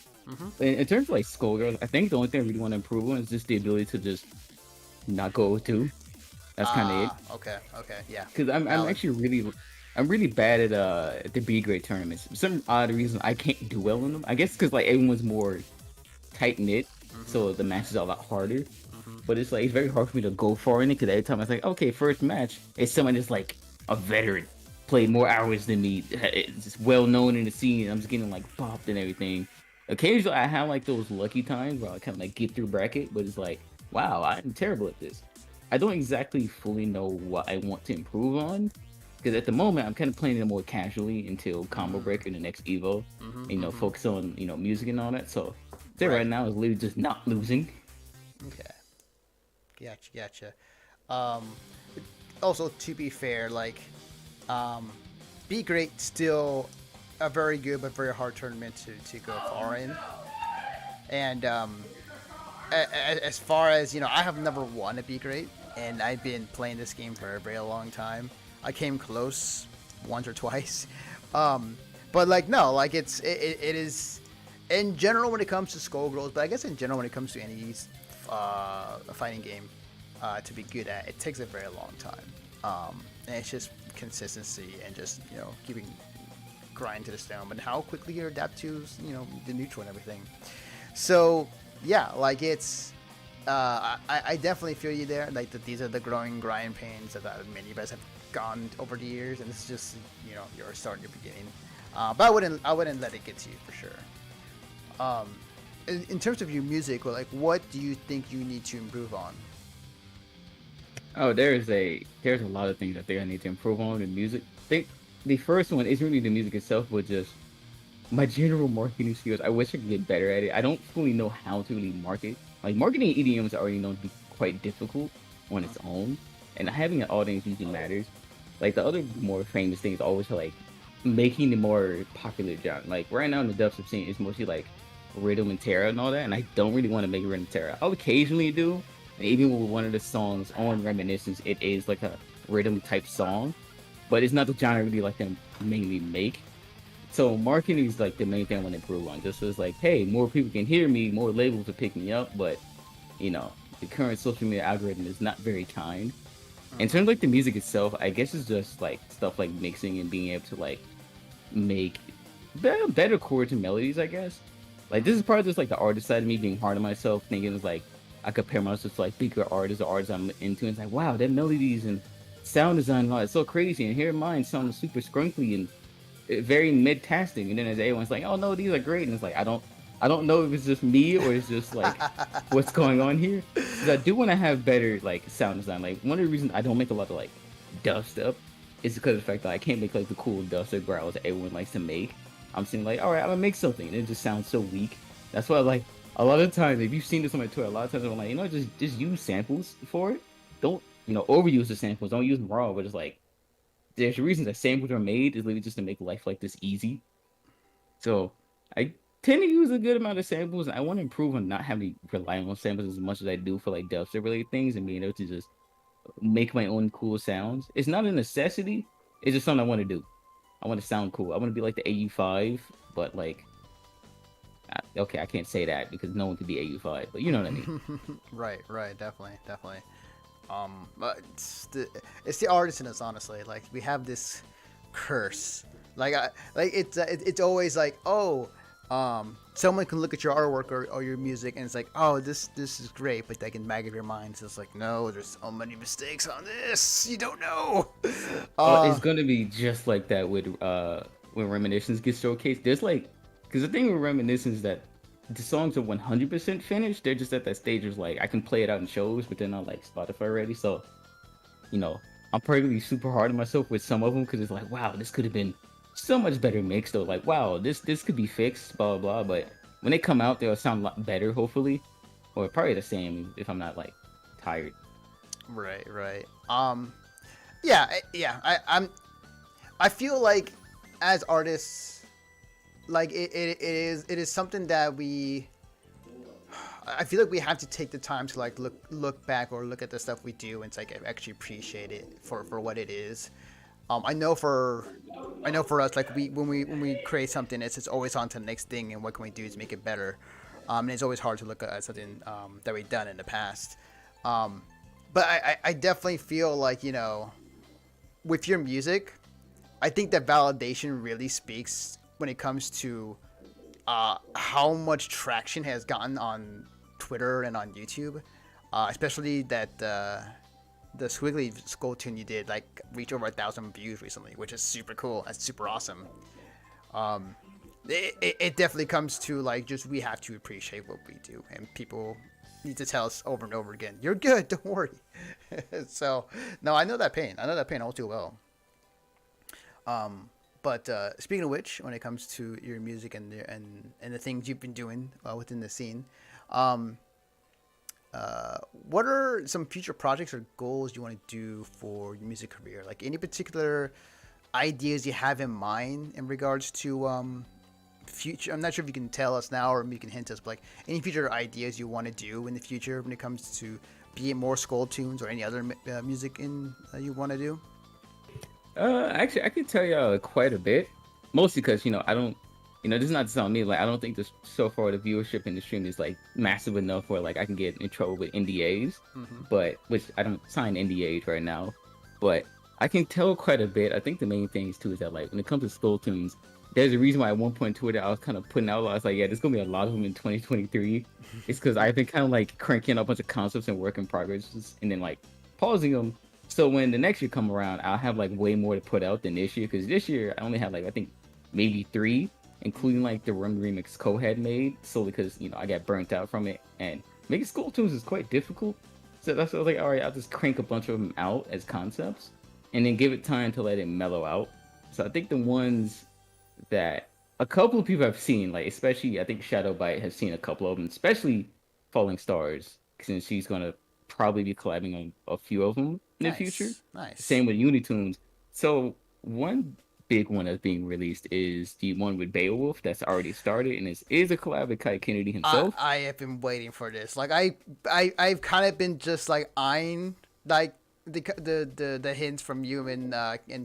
In terms of like Skullgirls, I think the only thing I really want to improve on is just the ability to just not go 2. That's kind of it. Okay, yeah. Because I'm actually really bad at the B grade tournaments. For some odd reason, I can't do well in them. I guess because like everyone's more tight knit, so the matches are a lot harder. But it's like it's very hard for me to go far in it because every time I think, okay, first match, it's someone that's like a veteran, played more hours than me, it's just well known in the scene. I'm just getting like bopped and everything. Occasionally, I have like those lucky times where I kind of like get through bracket, but it's like, wow, I'm terrible at this. I don't exactly fully know what I want to improve on, because at the moment I'm kind of playing it more casually until Combo Breaker in the next Evo, focus on music and all that. So right now is literally just not losing. Okay, gotcha. Also, to be fair, like, Be Great still a very good but very hard tournament to go far in. And as far as, I have never won a Be Great, and I've been playing this game for a very long time. I came close once or twice. But like, no, like it is in general when it comes to Skullgirls, but I guess in general when it comes to any fighting game to be good at, it takes a very long time. And it's just consistency and just, you know, keeping grind to the stone, but how quickly you adapt to, you know, the neutral and everything. So yeah, like it's I definitely feel you there. Like these are the growing grind pains that many of us have gone over the years, and it's just, you know, you're starting your beginning. But I wouldn't let it get to you for sure. In terms of your music, like what do you think you need to improve on? Oh, there's a lot of things I think I need to improve on in music. I think the first one isn't really the music itself, but just my general marketing skills. I wish I could get better at it. I don't fully know how to really market. Like marketing EDM is already known to be quite difficult on its own, and having an audience usually matters. Like the other more famous thing is always like making the more popular genre. Like right now in the dubstep scene, it's mostly like rhythm and terror and all that, and I don't really want to make rhythm and terror. I'll occasionally do, and even with one of the songs on Reminiscence, it is like a rhythm type song, but it's not the genre I really like them mainly make. So marketing is like the main thing I want to improve on. Just so it's like, hey, more people can hear me, more labels will pick me up, but you know, the current social media algorithm is not very kind. In terms of like the music itself, I guess it's just like stuff like mixing and being able to like make better chords and melodies, I guess. Like this is part of just like the artist side of me being hard on myself, thinking it's like I compare myself to like bigger artists or artists I'm into, and it's like, wow, their melodies and sound design and all that's so crazy, and here mine sound super scrunkly and very mid-tasting, and then as everyone's like, oh no, these are great, and it's like I don't know if it's just me or it's just like what's going on here. Because I do want to have better like sound design. Like one of the reasons I don't make a lot of like dubstep is because of the fact that I can't make like the cool dubstep growls that everyone likes to make. I'm saying like, all right, I'm gonna make something, and it just sounds so weak. That's why like a lot of times, if you've seen this on my Twitter, a lot of times I'm like, you know, just use samples for it. Don't, you know, overuse the samples. Don't use them raw. But it's like there's reasons that samples are made is literally just to make life like this easy. So I tend to use a good amount of samples, and I want to improve on not having to rely on samples as much as I do for like dubstep related things, and being able to just make my own cool sounds. It's not a necessity. It's just something I want to do. I want to sound cool. I want to be like the AU5, but like, okay, I can't say that because no one could be AU5, but you know what I mean. Right, definitely. But it's the artist in us, honestly. Like we have this curse. It's always like, oh, someone can look at your artwork or your music and it's like, oh, this is great, but like in the back of your mind, it's just like, no, there's so many mistakes on this. You don't know. It's gonna be just like that with when Reminiscence gets showcased. There's like, because the thing with Reminiscence is that the songs are 100% finished. They're just at that stage where like I can play it out in shows, but they're not like Spotify already. So, you know, I'm probably super hard on myself with some of them because it's like, wow, this could have been so much better mixed. Though, like, wow, this could be fixed, blah blah blah. But when they come out, they'll sound a lot better, hopefully, or probably the same if I'm not like tired. Right. Yeah. I feel like as artists, like it is something that I feel like we have to take the time to like look back or look at the stuff we do and like actually appreciate it for what it is. I know for us, like when we create something, it's always on to the next thing and what can we do to make it better. And it's always hard to look at something that we've done in the past. But I definitely feel like, you know, with your music, I think that validation really speaks when it comes to how much traction has gotten on Twitter and on YouTube, especially that the Squiggly Skulltune you did like reach over 1,000 views recently, which is super cool. That's super awesome. It definitely comes to like just we have to appreciate what we do, and people need to tell us over and over again, "You're good, don't worry." So no, I know that pain. I know that pain all too well. But speaking of which, when it comes to your music and the things you've been doing within the scene, what are some future projects or goals you want to do for your music career? Like any particular ideas you have in mind in regards to future? I'm not sure if you can tell us now or you can hint us, but like any future ideas you want to do in the future when it comes to be it more Skulltunes or any other music you want to do? Actually, I can tell you quite a bit. Mostly because, you know, I don't, you know, this is not to sound me, like, I don't think this, so far the viewership in the stream is, like, massive enough where, like, I can get in trouble with NDAs. But, which I don't sign NDAs right now. But I can tell quite a bit. I think the main things too is that like when it comes to Skulltunes, there's a reason why at one point Twitter I was kind of putting out. I was like, yeah, there's gonna be a lot of them in 2023. It's because I've been kind of like cranking up a bunch of concepts and work in progress, and then like pausing them. So when the next year come around, I'll have like way more to put out than this year. Because this year I only had like I think maybe 3, including like the Rum Remix co-had made, solely because I got burnt out from it, and making Skulltunes is quite difficult. So that's why I was like, all right, I'll just crank a bunch of them out as concepts and then give it time to let it mellow out. So I think the ones that a couple of people have seen, like especially I think Shadowbite has seen a couple of them, especially Falling Stars, since she's gonna probably be collabing on a few of them in the future. Nice. Same with Unitunes. So one big one that's being released is the one with Beowulf that's already started, and is a collab with Kai Kennedy himself. I have been waiting for this. Like I've kind of been just like eyeing like the hints from you and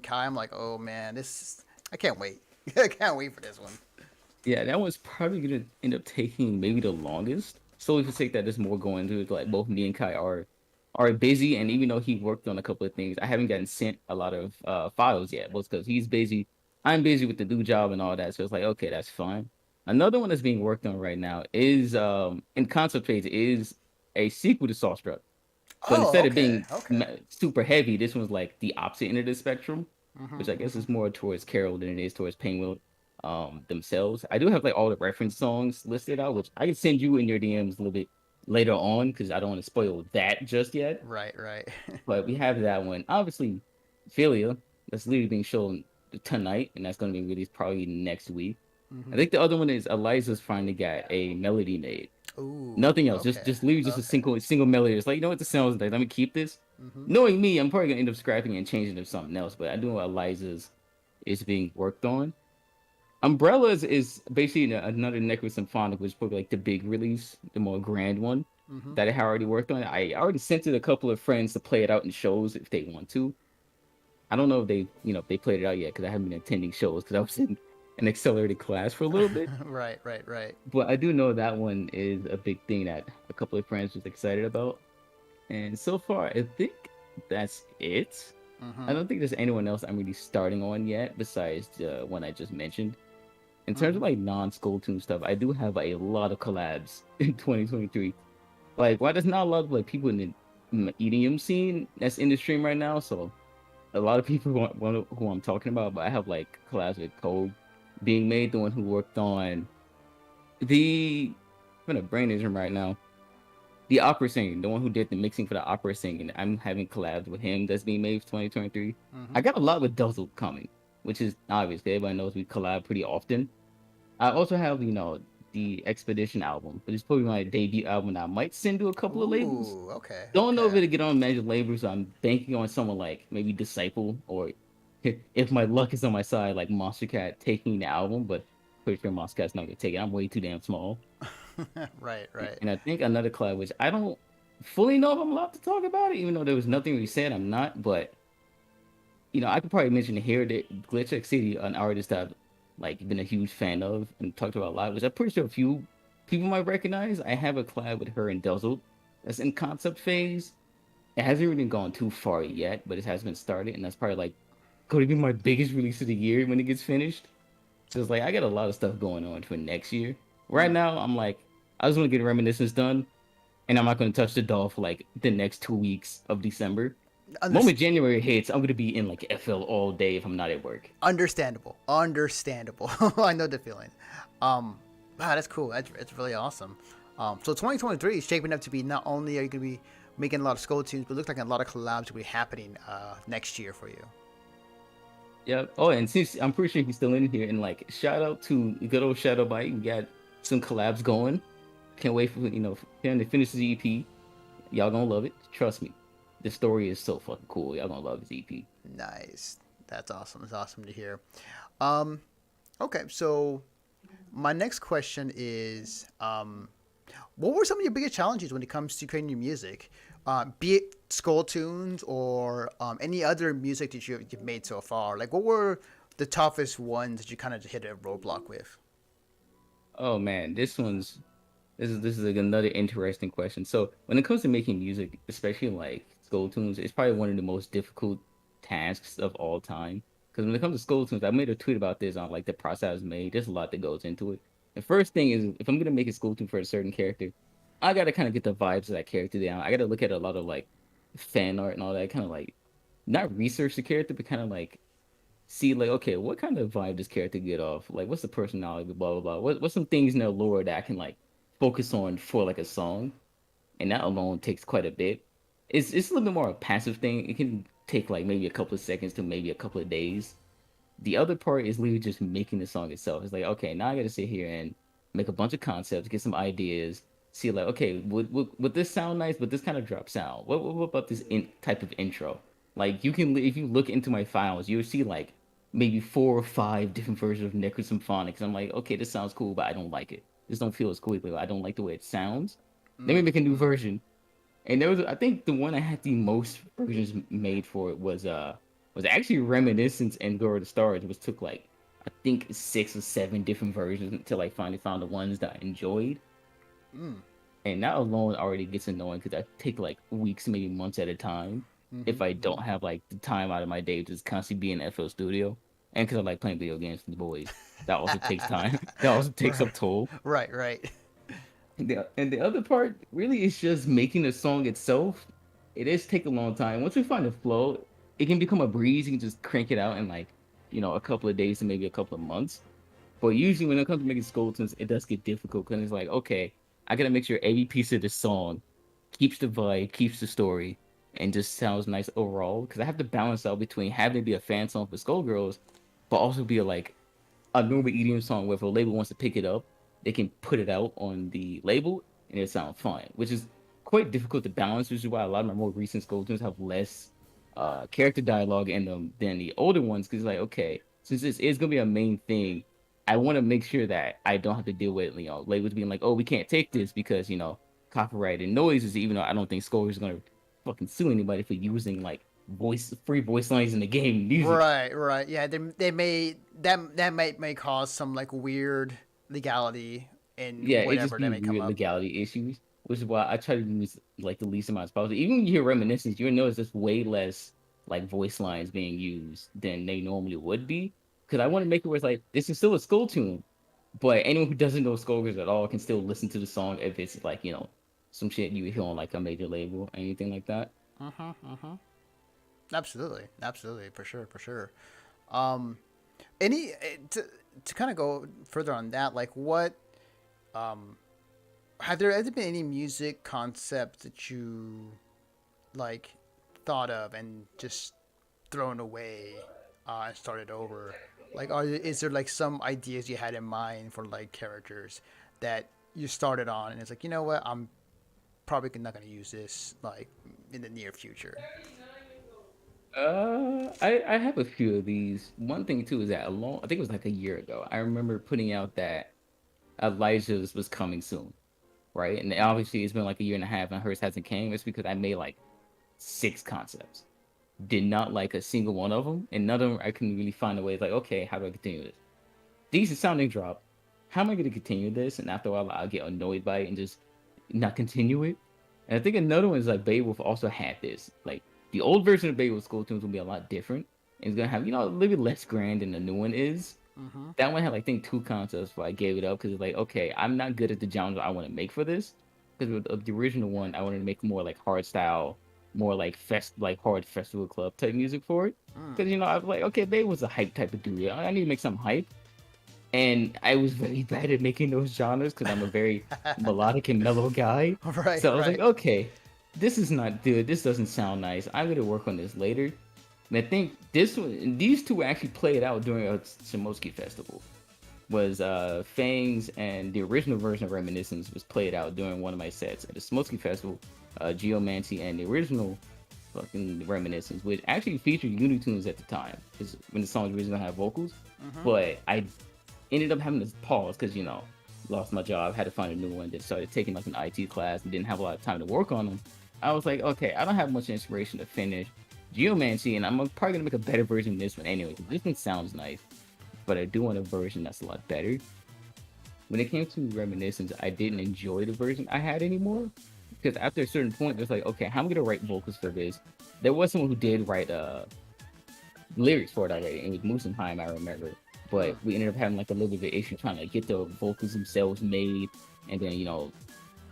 Kai. I'm like, oh man, I can't wait. I can't wait for this one. Yeah, that one's probably gonna end up taking maybe the longest. Solely for the sake that there's more going to it. Like both me and Kai are busy, and even though he worked on a couple of things, I haven't gotten sent a lot of files yet. Both because he's busy, I'm busy with the new job and all that. So it's like, okay, that's fine. Another one that's being worked on right now is in concept phase is a sequel to Starstruck. But instead of being super heavy, this one's like the opposite end of the spectrum, which I guess is more towards Carol than it is towards Penguin themselves. I do have like all the reference songs listed out, which I can send you in your DMs a little bit later on because I don't want to spoil that just yet. Right. But we have that one. Obviously, Philia, that's literally being shown tonight, and that's going to be released probably next week. I think the other one is Eliza's finally got a melody made. Ooh, nothing else. Just literally just a single melody. It's like, you know what, this sounds like. Let me keep this. Knowing me, I'm probably gonna end up scrapping and changing it to something else. But I do know Eliza's is being worked on. Umbrellas is basically another Necro Symphonic, which is probably like the big release, the more grand one that I had already worked on. I already sent it a couple of friends to play it out in shows if they want to. I don't know if they, if they played it out yet because I haven't been attending shows because I was in an accelerated class for a little bit. Right. But I do know that one is a big thing that a couple of friends was excited about. And so far, I think that's it. I don't think there's anyone else I'm really starting on yet besides the one I just mentioned. In terms of like non-Skulltune stuff, I do have a lot of collabs in 2023. Like, why there's not a lot of like people in the EDM scene that's in the stream right now, so a lot of people who I'm talking about, but I have like collabs with Code being made, the one who worked on I'm gonna brain him right now. The opera singing, the one who did the mixing for the opera singing. I'm having collabs with him that's being made for 2023. I got a lot with Duzzle coming, which is obvious. Everybody knows we collab pretty often. I also have, the Expedition album, but it's probably my debut album that I might send to a couple of labels. Okay. Don't know if it'll get on major labels, so I'm banking on someone like maybe Disciple, or if my luck is on my side, like Monster Cat taking the album, but pretty sure Monster Cat's not gonna take it. I'm way too damn small. Right. And I think another collab, which I don't fully know if I'm allowed to talk about it, even though there was nothing we said, I'm not, but I could probably mention here that Glitch X City, an artist that I've like been a huge fan of and talked about a lot, which I'm pretty sure a few people might recognize. I have a collab with her and Duzzle that's in concept phase. It hasn't really gone too far yet, but it has been started, and that's probably like going to be my biggest release of the year when it gets finished. So it's like I got a lot of stuff going on for next year. Right now, I'm like, I just want to get Reminiscence done, and I'm not going to touch the doll for like the next 2 weeks of December. The moment January hits, I'm going to be in like FL all day if I'm not at work. Understandable. I know the feeling. Wow, that's cool. It's really awesome. So 2023 is shaping up to be, not only are you going to be making a lot of Skulltunes, but it looks like a lot of collabs will be happening next year for you. Yep. Oh, and since I'm pretty sure he's still in here, and like shout out to good old Shadowbite, we got some collabs going. Can't wait for him to finish his EP. Y'all gonna love it. Trust me. The story is so fucking cool. Y'all gonna love his EP. Nice. That's awesome. It's awesome to hear. Okay, so my next question is, what were some of your biggest challenges when it comes to creating your music? Be it Skulltunes or any other music that you've made so far. Like, what were the toughest ones that you kind of hit a roadblock with? Oh man, this is like another interesting question. So when it comes to making music, especially like Skulltunes, it's probably one of the most difficult tasks of all time. Because when it comes to Skulltunes, I made a tweet about this on like the process I was made. There's a lot that goes into it. The first thing is if I'm gonna make a Skulltune for a certain character, I gotta kind of get the vibes of that character down. I gotta look at a lot of like fan art and all that, kind of like not research the character, but kind of like see like, okay, what kind of vibe does character get off? Like, what's the personality? Blah blah blah. What's some things in their lore that I can like focus on for like a song? And that alone takes quite a bit. It's a little bit more a passive thing. It can take like maybe a couple of seconds to maybe a couple of days. The other part is literally just making the song itself. It's like, okay, now I got to sit here and make a bunch of concepts, get some ideas, see like, okay, would this sound nice? Would this kind of drop sound? What about this type of intro? Like you can, if you look into my files, you'll see like maybe 4 or 5 different versions of Necrosymphonics. I'm like, okay, this sounds cool, but I don't like it. This don't feel as cool. I don't like the way it sounds. Let me make a new version. And there was, I think the one I had the most versions made for it was actually Reminiscence and Go to the Stars, which took like I think 6 or 7 different versions until I finally found the ones that I enjoyed. And that alone already gets annoying because I take like weeks, maybe months at a time if I don't have like the time out of my day to just constantly be in FL Studio. And because I like playing video games with the boys, that also takes time. That also takes up toll. Right. And the other part really is just making the song itself. It does take a long time. Once we find the flow, it can become a breeze. You can just crank it out in like, a couple of days to maybe a couple of months. But usually when it comes to making Skulltunes, it does get difficult because it's like, okay, I gotta make sure every piece of the song keeps the vibe, keeps the story, and just sounds nice overall. Because I have to balance out between having to be a fan song for Skullgirls, but also be like a normal EDM song where if a label wants to pick it up, they can put it out on the label and it sounds fine, which is quite difficult to balance, which is why a lot of my more recent Skulltunes have less character dialogue in them than the older ones. Because like, okay, since this is gonna be a main thing, I want to make sure that I don't have to deal with labels being like, oh, we can't take this because copyright and noises. Even though I don't think Skullgirls is gonna fucking sue anybody for using like free voice lines in the game music. Right. Yeah, they may that may cause some like weird legality and whatever that may come up. Legality issues, which is why I try to use like the least amount as possible. Even when you hear Reminiscence, you'll notice there's way less like voice lines being used than they normally would be. Because I want to make it where it's like, this is still a Skulltune, but anyone who doesn't know Skullgirls at all can still listen to the song if it's like, some shit you would hear on like a major label or anything like that. Absolutely, for sure. Any to kind of go further on that, like what have there ever been any music concepts that you like thought of and just thrown away and started over? Like, is there like some ideas you had in mind for like characters that you started on and it's like, you know what, I'm probably not going to use this like in the near future? I have a few of these. One thing too is that I think it was like a year ago, I remember putting out that Elijah's was coming soon, right? And obviously it's been like a year and a half and hers hasn't came. It's because I made like 6 concepts, did not like a single one of them, and none of them I couldn't really find a way. Like, okay, how do I continue this? Decent sounding drop. How am I going to continue this? And after a while, I'll get annoyed by it and just not continue it. And I think another one is like Beowulf also had this. Like the old version of Beowulf Skulltunes will be a lot different. And it's gonna have a little bit less grand than the new one is. That one had I think 2 concepts where I gave it up because it's like, okay, I'm not good at the genre I want to make for this. Because with the original one, I wanted to make more like hard style, more like hard festival club type music for it. Because I was like, okay, Beowulf was a hype type of dude. I need to make something hype. And I was very bad at making those genres because I'm a very melodic and mellow guy. Right. So I was like, okay, this is not good. This doesn't sound nice. I'm going to work on this later. And I think these 2 actually played out during a Shimoski festival. Was Fangs and the original version of Reminiscence was played out during one of my sets at the Shimoski festival. Geomancy and the original fucking Reminiscence, which actually featured Unitunes at the time, because when the song was originally gonna have vocals. But I ended up having to pause because lost my job, had to find a new one. That started taking like an IT class and didn't have a lot of time to work on them. I was like, okay, I don't have much inspiration to finish Geomancy, and I'm probably gonna make a better version of this one anyway. This one sounds nice, but I do want a version that's a lot better. When it came to Reminiscence, I didn't enjoy the version I had anymore. Because after a certain point, it's like, okay, how am I gonna write vocals for this? There was someone who did write lyrics for it already. It was Musenheim, I remember. But we ended up having like a little bit of an issue trying to get the vocals themselves made. And then,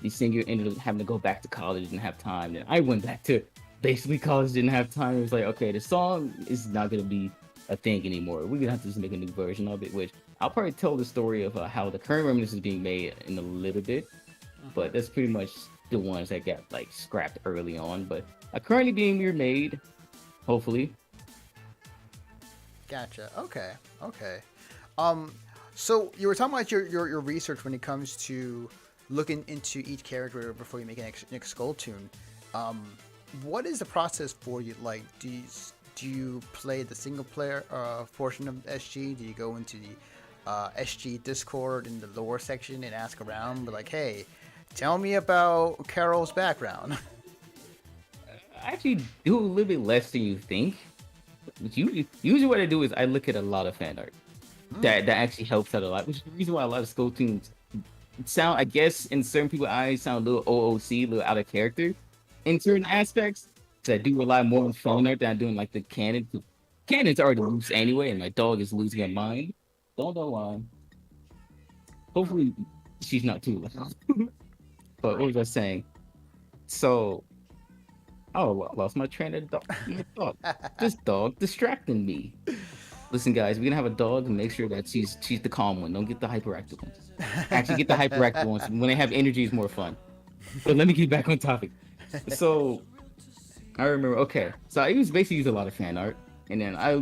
the singer ended up having to go back to college, didn't have time. And I went back to basically college, didn't have time. It was like, okay, the song is not going to be a thing anymore. We're going to have to just make a new version of it, which I'll probably tell the story of how the current Reminiscence is being made in a little bit. But that's pretty much the ones that got like scrapped early on. But are currently being remade, hopefully. Gotcha. Okay. So you were talking about your research when it comes to looking into each character before you make an next Skulltune. What is the process for you? Like, do you play the single player portion of SG? Do you go into the SG Discord in the lore section and ask around, but like, hey, tell me about Carol's background? I actually do a little bit less than you think. Usually what I do is I look at a lot of fan art. That actually helps out a lot, which is the reason why a lot of Skulltunes sound, I guess, in certain people's eyes, sound a little OOC, a little out of character in certain aspects. So I do rely more on fan art than I'm doing like the canon. Canon's already loose anyway, and my dog is losing her mind. Don't know why. Hopefully she's not too loud. But what was I saying? So, lost my train of thought. This dog distracting me. Listen, guys, we're gonna have a dog and make sure that she's the calm one. Don't get the hyperactive ones. Actually, get the hyperactive ones. When they have energy, it's more fun. But let me get back on topic. So, I remember. Okay, so I basically use a lot of fan art, and then I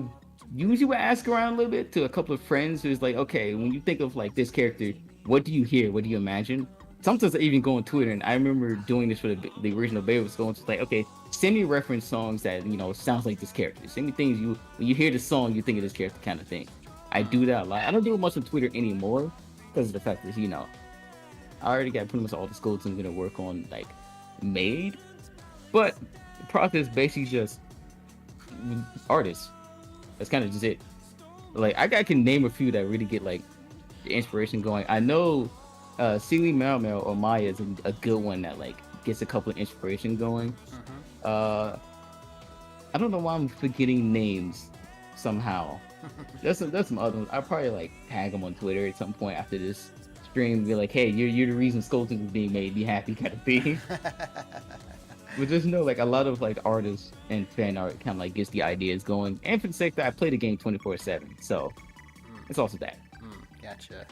usually would ask around a little bit to a couple of friends who's like, okay, when you think of like this character, what do you hear? What do you imagine? Sometimes I even go on Twitter, and I remember doing this for the original Baby was going to like, okay, send me reference songs that sounds like this character. Send me things when you hear the song, you think of this character kind of thing. I do that a lot. I don't do it much on Twitter anymore because of the fact that I already got pretty much all the Skulltunes I'm gonna work on like made, but the process basically just artists. That's kind of just it. Like I can name a few that really get like the inspiration going. I know. Sealy Mel or Maya is a good one that like gets a couple of inspiration going. I don't know why I'm forgetting names somehow. There's some other ones. I'll probably like tag them on Twitter at some point after this stream and be like, hey, you're the reason Skulltunes is being made, be happy kind of thing. But just know like a lot of like artists and fan art kind of like gets the ideas going. And for the sake that I play the game 24/7, so it's also that. Gotcha.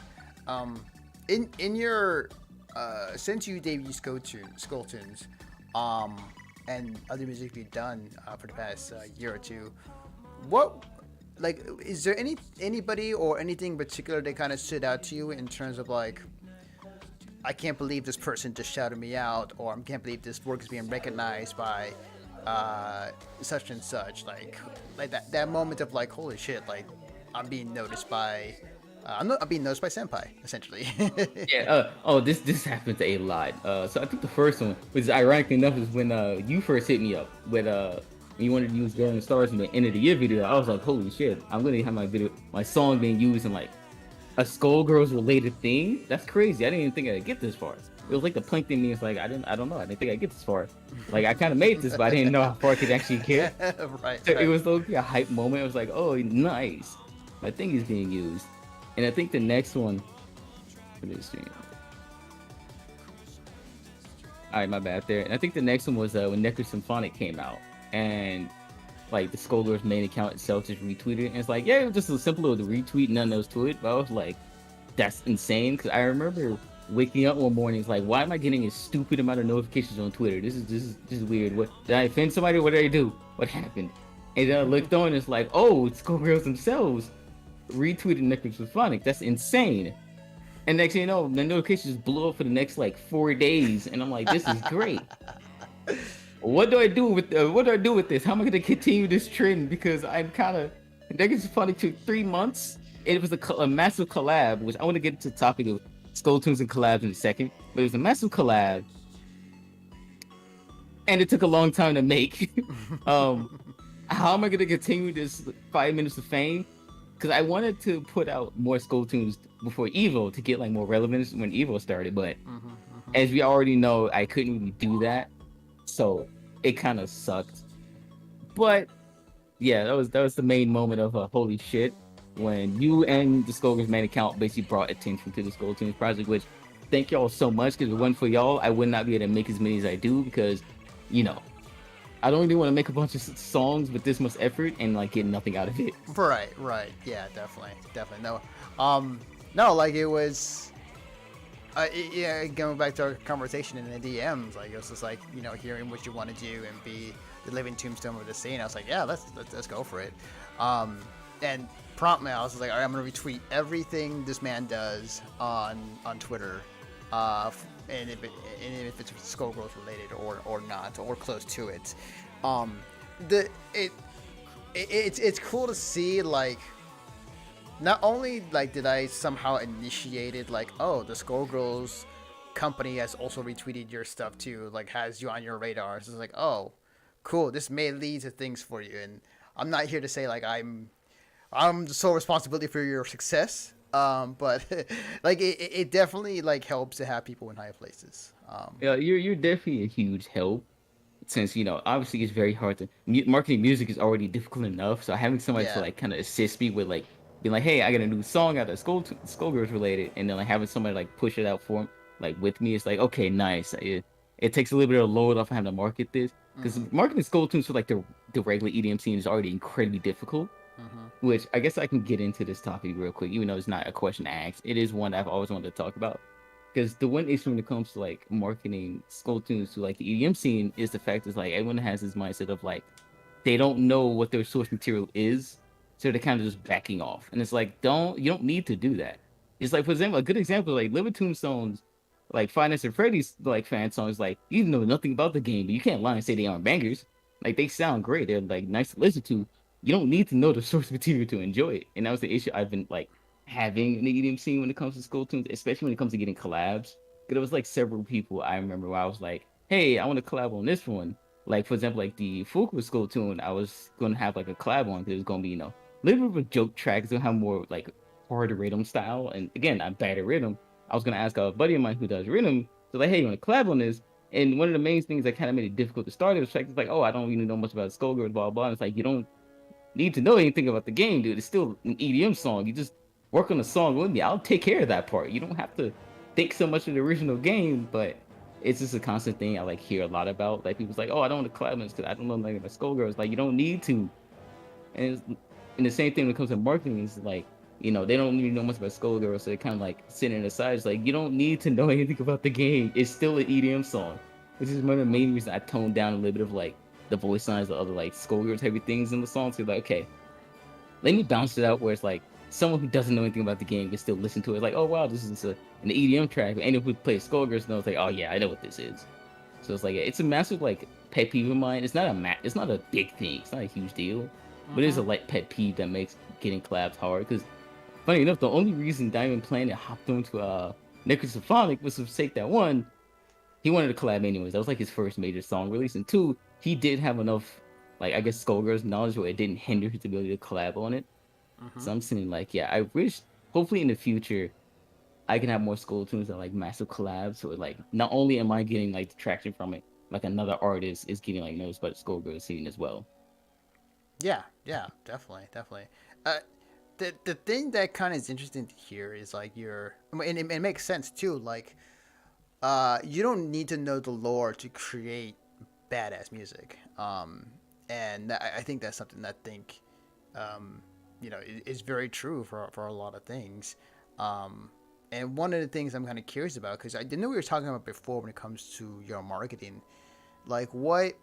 In your since you debuted Skulltunes, and other music you've done for the past year or two, what like is there anybody or anything in particular that kind of stood out to you in terms of like, I can't believe this person just shouted me out, or I can't believe this work is being recognized by such and such, like that moment of like, holy shit, like I'm being noticed by. I'm being noticed by Senpai, essentially. Yeah. This happens a lot. So I think the first one, which ironically enough, is when you first hit me up with when you wanted to use Girl in the Stars in the end of the year video. I was like, holy shit! I'm gonna have my song being used in like a Skullgirls related thing. That's crazy. I didn't even think I'd get this far. It was like the Plankton meme. It's like I don't know. I didn't think I'd get this far. Like I kind of made this, but I didn't know how far I could actually get. Right. So it was like a hype moment. It was like, oh, nice. My thing is being used. And I think the next one for this stream. Alright, my bad there. And I think the next one was when Nectar Symphonic came out. And like the Skullgirls main account itself just retweeted it. And it's like, yeah, it was just a simple little retweet, nothing else to it. But I was like, that's insane. Because I remember waking up one morning, it's like, why am I getting a stupid amount of notifications on Twitter? This is weird. What did I offend somebody? What did I do? What happened? And then I looked on and it's like, oh, it's Skullgirls themselves retweeted Nectar Symphonic. That's insane. And next thing you know, the notifications blew up for the next like 4 days, and I'm like, this is great. What do I do with this? How am I going to continue this trend? Because I'm kind of Nectar Symphonic took 3 months. It was a massive collab, which I want to get into the topic of Skulltunes and collabs in a second. But it was a massive collab, and it took a long time to make. How am I going to continue this 5 minutes of fame? Because I wanted to put out more Skulltunes before Evo to get like more relevance when Evo started, but as we already know, I couldn't really do that, so it kind of sucked. But yeah, that was the main moment of holy shit when you and the Skullgirls main account basically brought attention to the Skulltunes project. Which thank y'all so much because if it wasn't for y'all, I would not be able to make as many as I do because you know I don't really want to make a bunch of songs with this much effort and like get nothing out of it. Right, right. Yeah, definitely. No, no, like it was. Yeah, going back to our conversation in the DMs, like it was just like hearing what you want to do and be the living tombstone of the scene. I was like, yeah, let's go for it. And promptly, I was just like, all right, I'm gonna retweet everything this man does on Twitter, and if it's Skullgirls related or not or close to it. It's cool to see like. Not only like did I somehow initiated like, oh, the Skullgirls company has also retweeted your stuff too, like has you on your radar. So it's like, oh, cool. This may lead to things for you, and I'm not here to say like I'm the sole responsibility for your success. But like it definitely like helps to have people in high places. Yeah, you're definitely a huge help. Since obviously it's very hard to marketing music is already difficult enough. So having somebody to like kind of assist me with like. Being like, hey, I got a new song out of Skullgirls related, and then like having somebody like push it out for him, like with me, it's like okay, nice. It takes a little bit of load off having to market this because marketing Skulltunes for like the regular EDM scene is already incredibly difficult. Which I guess I can get into this topic real quick, even though it's not a question asked. It is one I've always wanted to talk about because the one issue when it comes to like marketing Skulltunes to like the EDM scene is the fact is like everyone has this mindset of like they don't know what their source material is. So they're kind of just backing off. And it's like, you don't need to do that. It's like, for example, a good example, like Living Tombstones, like Five Nights at Freddy's like fan songs, like you know nothing about the game, but you can't lie and say they aren't bangers. Like they sound great. They're like nice to listen to. You don't need to know the source material to enjoy it. And that was the issue I've been like having in the EDM scene when it comes to Skulltunes, especially when it comes to getting collabs. Because there was like several people I remember where I was like, hey, I want to collab on this one. Like, for example, like the Fuku Skulltune, I was going to have like a collab on because it was going to be, little bit of a joke track. It's gonna have more like hard rhythm style. And again, I'm bad at rhythm. I was gonna ask a buddy of mine who does rhythm, so like, hey, you wanna collab on this? And one of the main things that kind of made it difficult to start is like, oh, I don't really know much about Skullgirls, blah blah. And it's like you don't need to know anything about the game, dude. It's still an EDM song. You just work on the song with me. I'll take care of that part. You don't have to think so much of the original game, but it's just a constant thing I like hear a lot about. Like people's like, oh, I don't want to collab on this because I don't know nothing about Skullgirls. Like you don't need to. And the same thing when it comes to marketing is like, they don't really know much about Skullgirls, so they're kind of like sitting aside. It's like, you don't need to know anything about the game. It's still an EDM song. This is one of the main reasons I toned down a little bit of like the voice lines, the other like Skullgirls heavy things in the song. So like, okay, let me bounce it out where it's like someone who doesn't know anything about the game can still listen to it. It's like, oh wow, this is an EDM track. But anyone who plays Skullgirls knows like, oh yeah, I know what this is. So it's like it's a massive like pet peeve of mine. It's not a big thing. It's not a huge deal. But it is a light pet peeve that makes getting collabs hard. Because, funny enough, the only reason Diamond Planet hopped onto Necrosymphonic was for sake that one, he wanted to collab anyways. That was like his first major song release. And two, he did have enough, like, I guess, Skullgirls knowledge where it didn't hinder his ability to collab on it. So I'm saying, like, yeah, I wish, hopefully in the future, I can have more Skulltunes that, like, massive collabs. So, like, not only am I getting, like, the traction from it, like, another artist is getting, like, noticed by the Skullgirls scene as well. Yeah, definitely. The thing that kind of is interesting to hear is like and it makes sense too. Like, you don't need to know the lore to create badass music. And I think that's something that is very true for a lot of things. And one of the things I'm kind of curious about, because I didn't know we were talking about before when it comes to your marketing, like what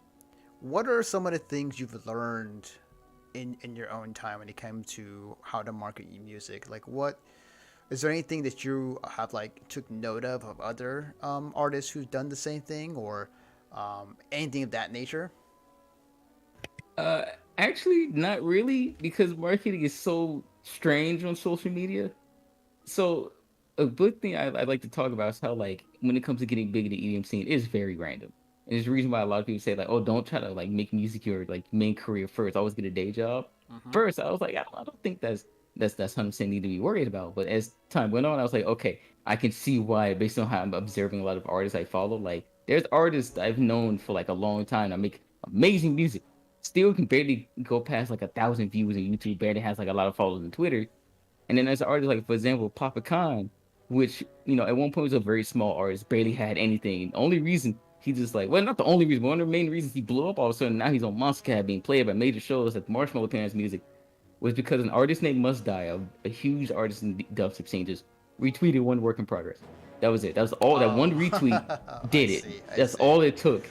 are some of the things you've learned in your own time when it came to how to market your music? Like, what is there anything that you have like took note of other artists who've done the same thing, or anything of that nature? Actually, not really, because marketing is so strange on social media. So a big thing I'd like to talk about is how, like, when it comes to getting big in the EDM scene, it's very random. And there's a reason why a lot of people say, like, oh, don't try to, like, make music your, like, main career first. Always get a day job. First, I was like, I don't think that's 100% need to be worried about. But as time went on, I was like, okay, I can see why, based on how I'm observing a lot of artists I follow. Like, there's artists I've known for, like, a long time that make amazing music. still can barely go past like 1,000 views on YouTube, barely has like a lot of followers on Twitter. And then there's an artist like, for example, Papa Khan, which, you know, at one point was a very small artist, barely had anything. The only reason he just like, well, not the only reason, but one of the main reasons he blew up all of a sudden, now he's on Monster Cat being played by major shows like Marshmallow Parents Music, was because an artist named Must Die, a huge artist in the dubstep scene, just retweeted one work in progress. That was it. That was all. That one retweet did it. That's all it took.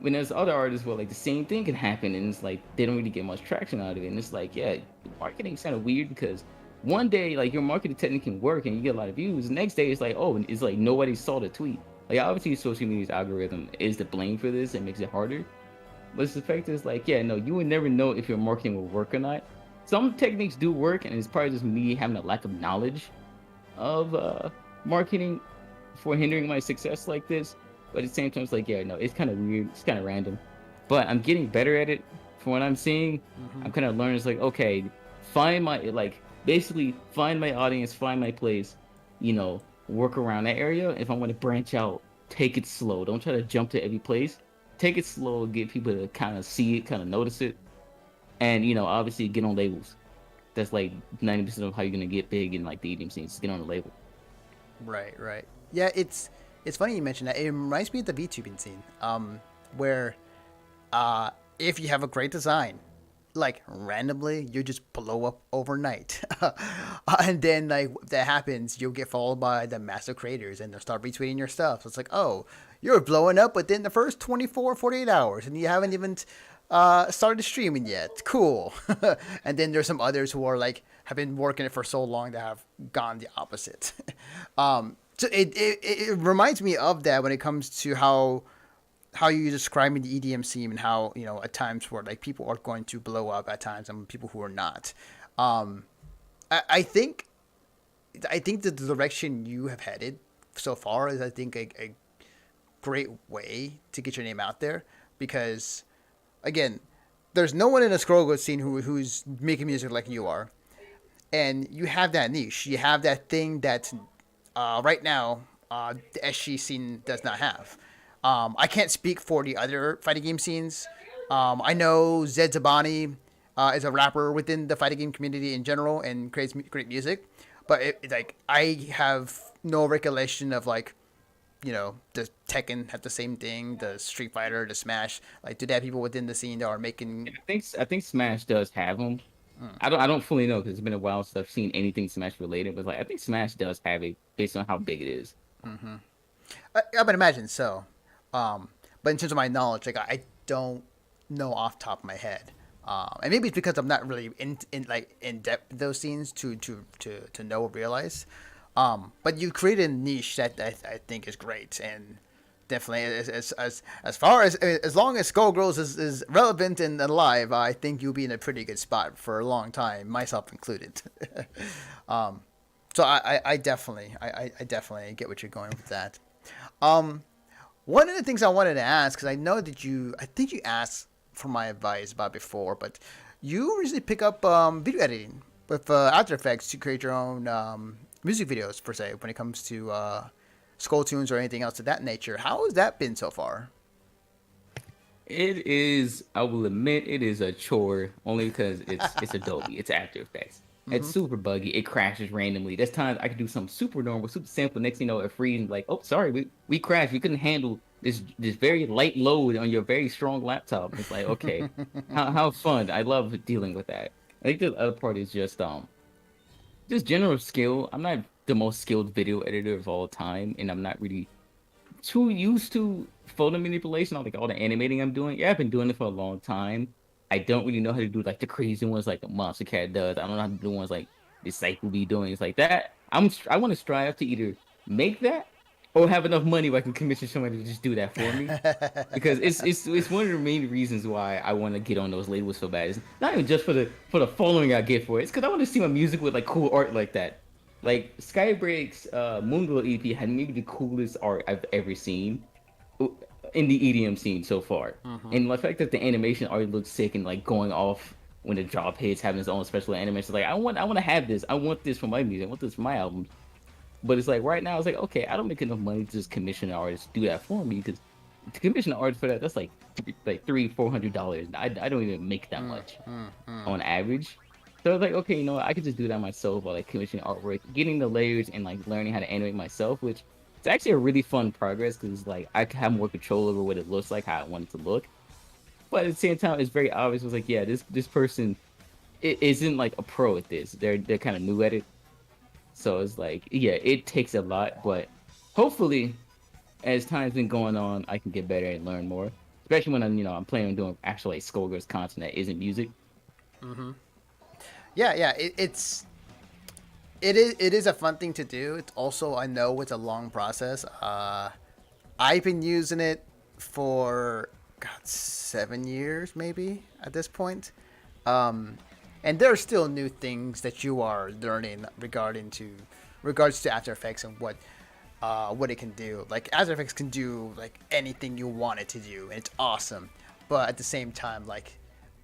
When there's other artists where like the same thing can happen, and it's like they don't really get much traction out of it. And it's like, yeah, marketing's kind of weird because one day like your marketing technique can work and you get a lot of views. The next day it's like, oh, it's like nobody saw the tweet. Like obviously social media's algorithm is to blame for this and makes it harder. But the fact is like, yeah, no, you would never know if your marketing will work or not. Some techniques do work, and it's probably just me having a lack of knowledge of marketing for hindering my success like this. But at the same time, it's like, yeah, no, it's kind of weird. It's kind of random. But I'm getting better at it from what I'm seeing. I'm kind of learning. It's like, okay, find my, like, basically find my audience, find my place, you know, work around that area. If I want to branch out, take it slow. Don't try to jump to every place. Take it slow, get people to kind of see it, kind of notice it. And, you know, obviously get on labels. That's like 90% of how you're going to get big in like the EDM scene. Just get on the label. Right. Yeah, it's funny you mentioned that. It reminds me of the VTubing scene, where if you have a great design, like randomly you just blow up overnight, and then like if that happens, you'll get followed by the massive creators and they'll start retweeting your stuff. So it's like, oh, you're blowing up within the first 48 hours and you haven't even started streaming yet. Cool. And then there's some others who are like have been working it for so long that have gone the opposite. So it reminds me of that when it comes to how you describing the EDM scene and how, you know, at times where like people are going to blow up at times and people who are not. I think the direction you have headed so far is, I think, a great way to get your name out there, because again, there's no one in the Skullgirls scene who's making music like you are, and you have that niche. You have that thing that right now the SG scene does not have. I can't speak for the other fighting game scenes. I know Zed Zabani is a rapper within the fighting game community in general and creates great music, but like I have no recollection of like, you know, the Tekken had the same thing, the Street Fighter, the Smash. Like, do they have people within the scene that are making? I think Smash does have them. I don't fully know because it's been a while since I've seen anything Smash related. But like, I think Smash does have it based on how big it is. I would imagine so. But in terms of my knowledge, like I don't know off the top of my head. And maybe it's because I'm not really in depth in those scenes to know or realize. But you created a niche that I think is great, and definitely as far as long as Skullgirls is relevant and alive, I think you'll be in a pretty good spot for a long time, myself included. So I definitely get what you're going with that. One of the things I wanted to ask, because I know that I think you asked for my advice about before, but you recently pick up video editing with After Effects to create your own music videos, per se, when it comes to Skulltunes or anything else of that nature. How has that been so far? It is, I will admit, it is a chore, only because it's Adobe, it's After Effects. It's super buggy. It crashes randomly. There's times I could do something super normal, super simple. Next thing you know, it freezes. Like, oh, sorry, we crashed. We couldn't handle this very light load on your very strong laptop. It's like, okay, how fun. I love dealing with that. I think the other part is just general skill. I'm not the most skilled video editor of all time, and I'm not really too used to photo manipulation, like all the animating I'm doing. Yeah, I've been doing it for a long time. I don't really know how to do like the crazy ones like the Monster Cat does. I don't know how to do ones like the Psycho be doing. It's like that. I want to strive to either make that or have enough money where I can commission somebody to just do that for me. Because it's one of the main reasons why I want to get on those labels so bad. It's not even just for the following I get for it. It's because I want to see my music with like cool art like that. Like Skybreak's Moonglow EP had maybe the coolest art I've ever seen in the EDM scene so far. And the fact that the animation already looks sick and like going off when the drop hits, having its own special animation. Like I want to have this. I want this for my music. I want this for my albums. But it's like right now, it's like, okay, I don't make enough money to just commission an artist to do that for me, because to commission art for that, that's like $300-$400. I don't even make that much on average. So I was like, okay, you know what? I could just do that myself while like commissioning artwork, getting the layers and like learning how to animate myself, which it's actually a really fun progress because like I can have more control over what it looks like, how I want it to look. But at the same time, it's very obvious. It was like, yeah, this person isn't like a pro at this. They're kind of new at it. So it's like, yeah, it takes a lot, but hopefully, as time's been going on, I can get better and learn more. Especially when I'm planning on doing actual like Skullgirls content that isn't music. Yeah. It is a fun thing to do. It's also, I know it's a long process. I've been using it for 7 years maybe at this point. And there are still new things that you are learning regards to After Effects and what it can do. Like After Effects can do like anything you want it to do, and it's awesome. But at the same time, like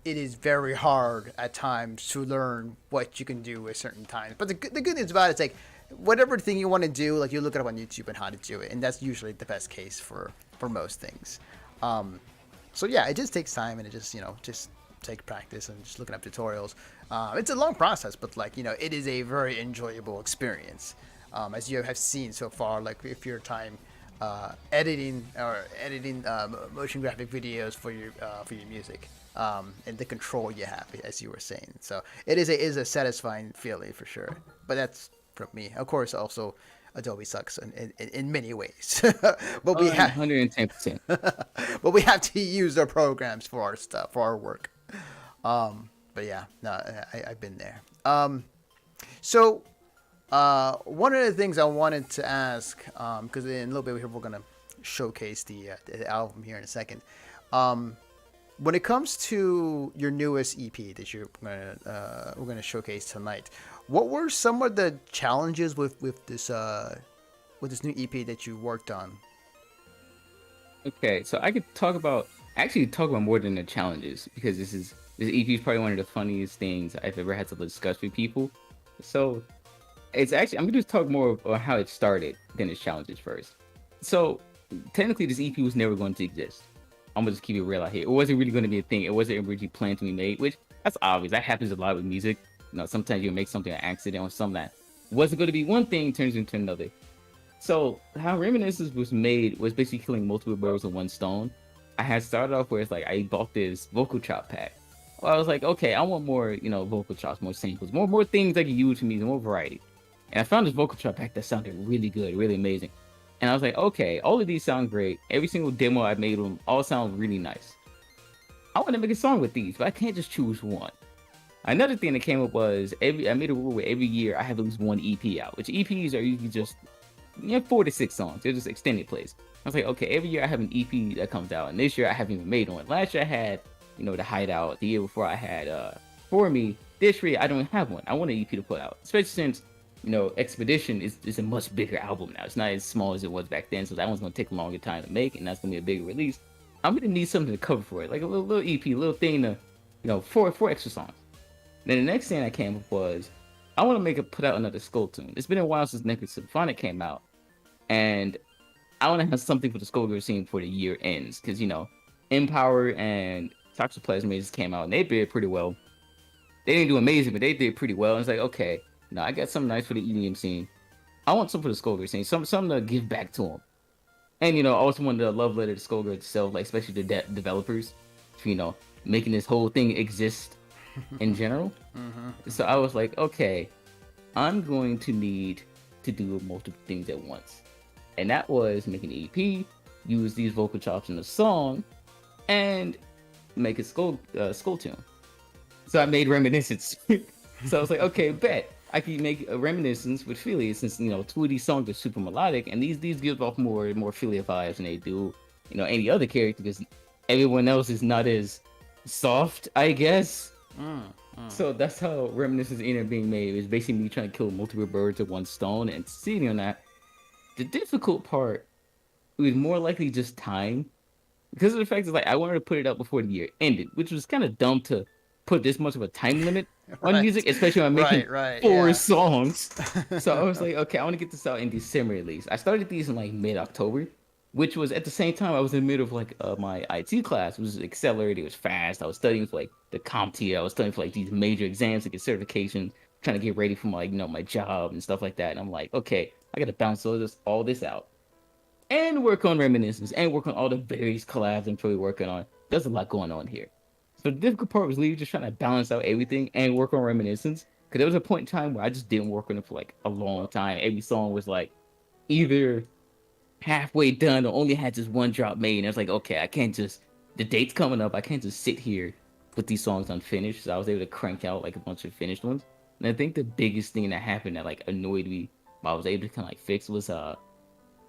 it is very hard at times to learn what you can do at certain times. But the good news about it is like whatever thing you want to do, like you look it up on YouTube and how to do it, and that's usually the best case for most things. So yeah, it just takes time, and it just take practice and just looking up tutorials. It's a long process, but like it is a very enjoyable experience. As you have seen so far, like if your time editing motion graphic videos for your music, and the control you have, as you were saying. So it is a satisfying feeling for sure. But that's from me. Of course, also Adobe sucks in many ways. But we have 110%. but we have to use their programs for our stuff, for our work. But yeah, no, I've been there. So one of the things I wanted to ask, because in a little bit we're going to showcase the album here in a second. When it comes to your newest EP that we're gonna showcase tonight, what were some of the challenges with this new EP that you worked on? Okay, so I could talk about more than the challenges, because this EP is probably one of the funniest things I've ever had to discuss with people. So it's actually, I'm gonna just talk more about how it started than its challenges first. So technically this EP was never going to exist. I'm gonna just keep it real out here. It wasn't really going to be a thing. It wasn't originally planned to be made, which that's obvious. That happens a lot with music. Sometimes you make something an accident, or something that wasn't going to be one thing turns into another. So how Reminiscence was made was basically killing multiple birds with one stone. I had started off where it's like I bought this vocal chop pack. Well, I was like, okay, I want more, vocal chops, more samples, more things I can use for music, more variety. And I found this vocal chop pack that sounded really good, really amazing. And I was like, okay, all of these sound great. Every single demo I made them all sound really nice. I want to make a song with these, but I can't just choose one. Another thing that came up was I made a rule where every year I have at least one EP out, which EPs are usually just 4 to 6 songs. They're just extended plays. I was like, okay, every year I have an EP that comes out, and this year I haven't even made one. Last year I had, The Hideout. The year before I had For Me. This year I don't have one. I want an EP to put out, especially since Expedition is a much bigger album now. It's not as small as it was back then, so that one's gonna take a longer time to make, and that's gonna be a bigger release. I'm gonna need something to cover for it, like a little EP, a little thing to, 4 extra songs. Then the next thing I came up was, I want to put out another Skulltune. It's been a while since Necroid Symphonic came out, and I want to have something for the Skullgirls scene before the year ends, because Empower and Toxoplasma just came out, and they did pretty well. They didn't do amazing, but they did pretty well. And it's like, okay. No, I got something nice for the EDM scene. I want something for the Skullgirls scene, something to give back to them. And, also wanted a love letter to Skullgirls itself, like, especially the developers, for, making this whole thing exist in general. So I was like, okay, I'm going to need to do multiple things at once. And that was make an EP, use these vocal chops in the song, and make a Skulltune. So I made Reminiscence. So I was like, okay, bet. I could make a Reminiscence with Philia, since 2 of these songs are super melodic, and these give off more Philia vibes than they do, any other character, because everyone else is not as soft, I guess. So that's how Reminiscence ended up being made. It was basically me trying to kill multiple birds with one stone, and succeeding on that. The difficult part was more likely just time, because of the fact that I wanted to put it out before the year ended, which was kind of dumb to put this much of a time limit on music, especially when I'm making 4 songs. So I was like, okay, I want to get this out in December at least. I started these in mid-October, which was at the same time I was in the middle of like my IT class. It was accelerated, it was fast. I was studying for like the CompTIA. I was studying for like these major exams to get certification, trying to get ready for my my job and stuff like that. And I'm like, okay, I got to bounce all this out and work on Reminiscence and work on all the various collabs I'm probably working on. There's a lot going on here. So the difficult part was literally just trying to balance out everything and work on Reminiscence. Because there was a point in time where I just didn't work on it for like a long time. Every song was like either halfway done or only had just one drop made. And I was like, okay, I can't just, the date's coming up. I can't just sit here with these songs unfinished. So I was able to crank out like a bunch of finished ones. And I think the biggest thing that happened that like annoyed me, but I was able to kind of like fix was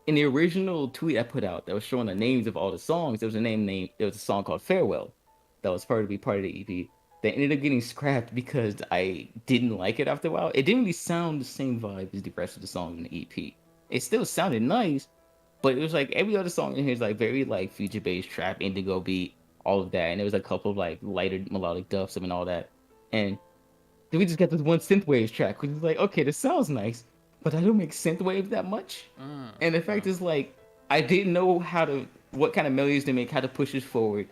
in the original tweet I put out that was showing the names of all the songs, there was a song called Farewell that was part of the EP that ended up getting scrapped because I didn't like it after a while. It didn't really sound the same vibe as the rest of the songs in the EP. It still sounded nice, but it was like every other song in here is like very like future based trap, indigo beat, all of that. And there was a couple of like lighter melodic dubs and all that. And then we just got this one synthwave track, which is like, okay, this sounds nice, but I don't make synthwave that much. And the fact is like, I didn't know what kind of melodies to make, how to push this forward.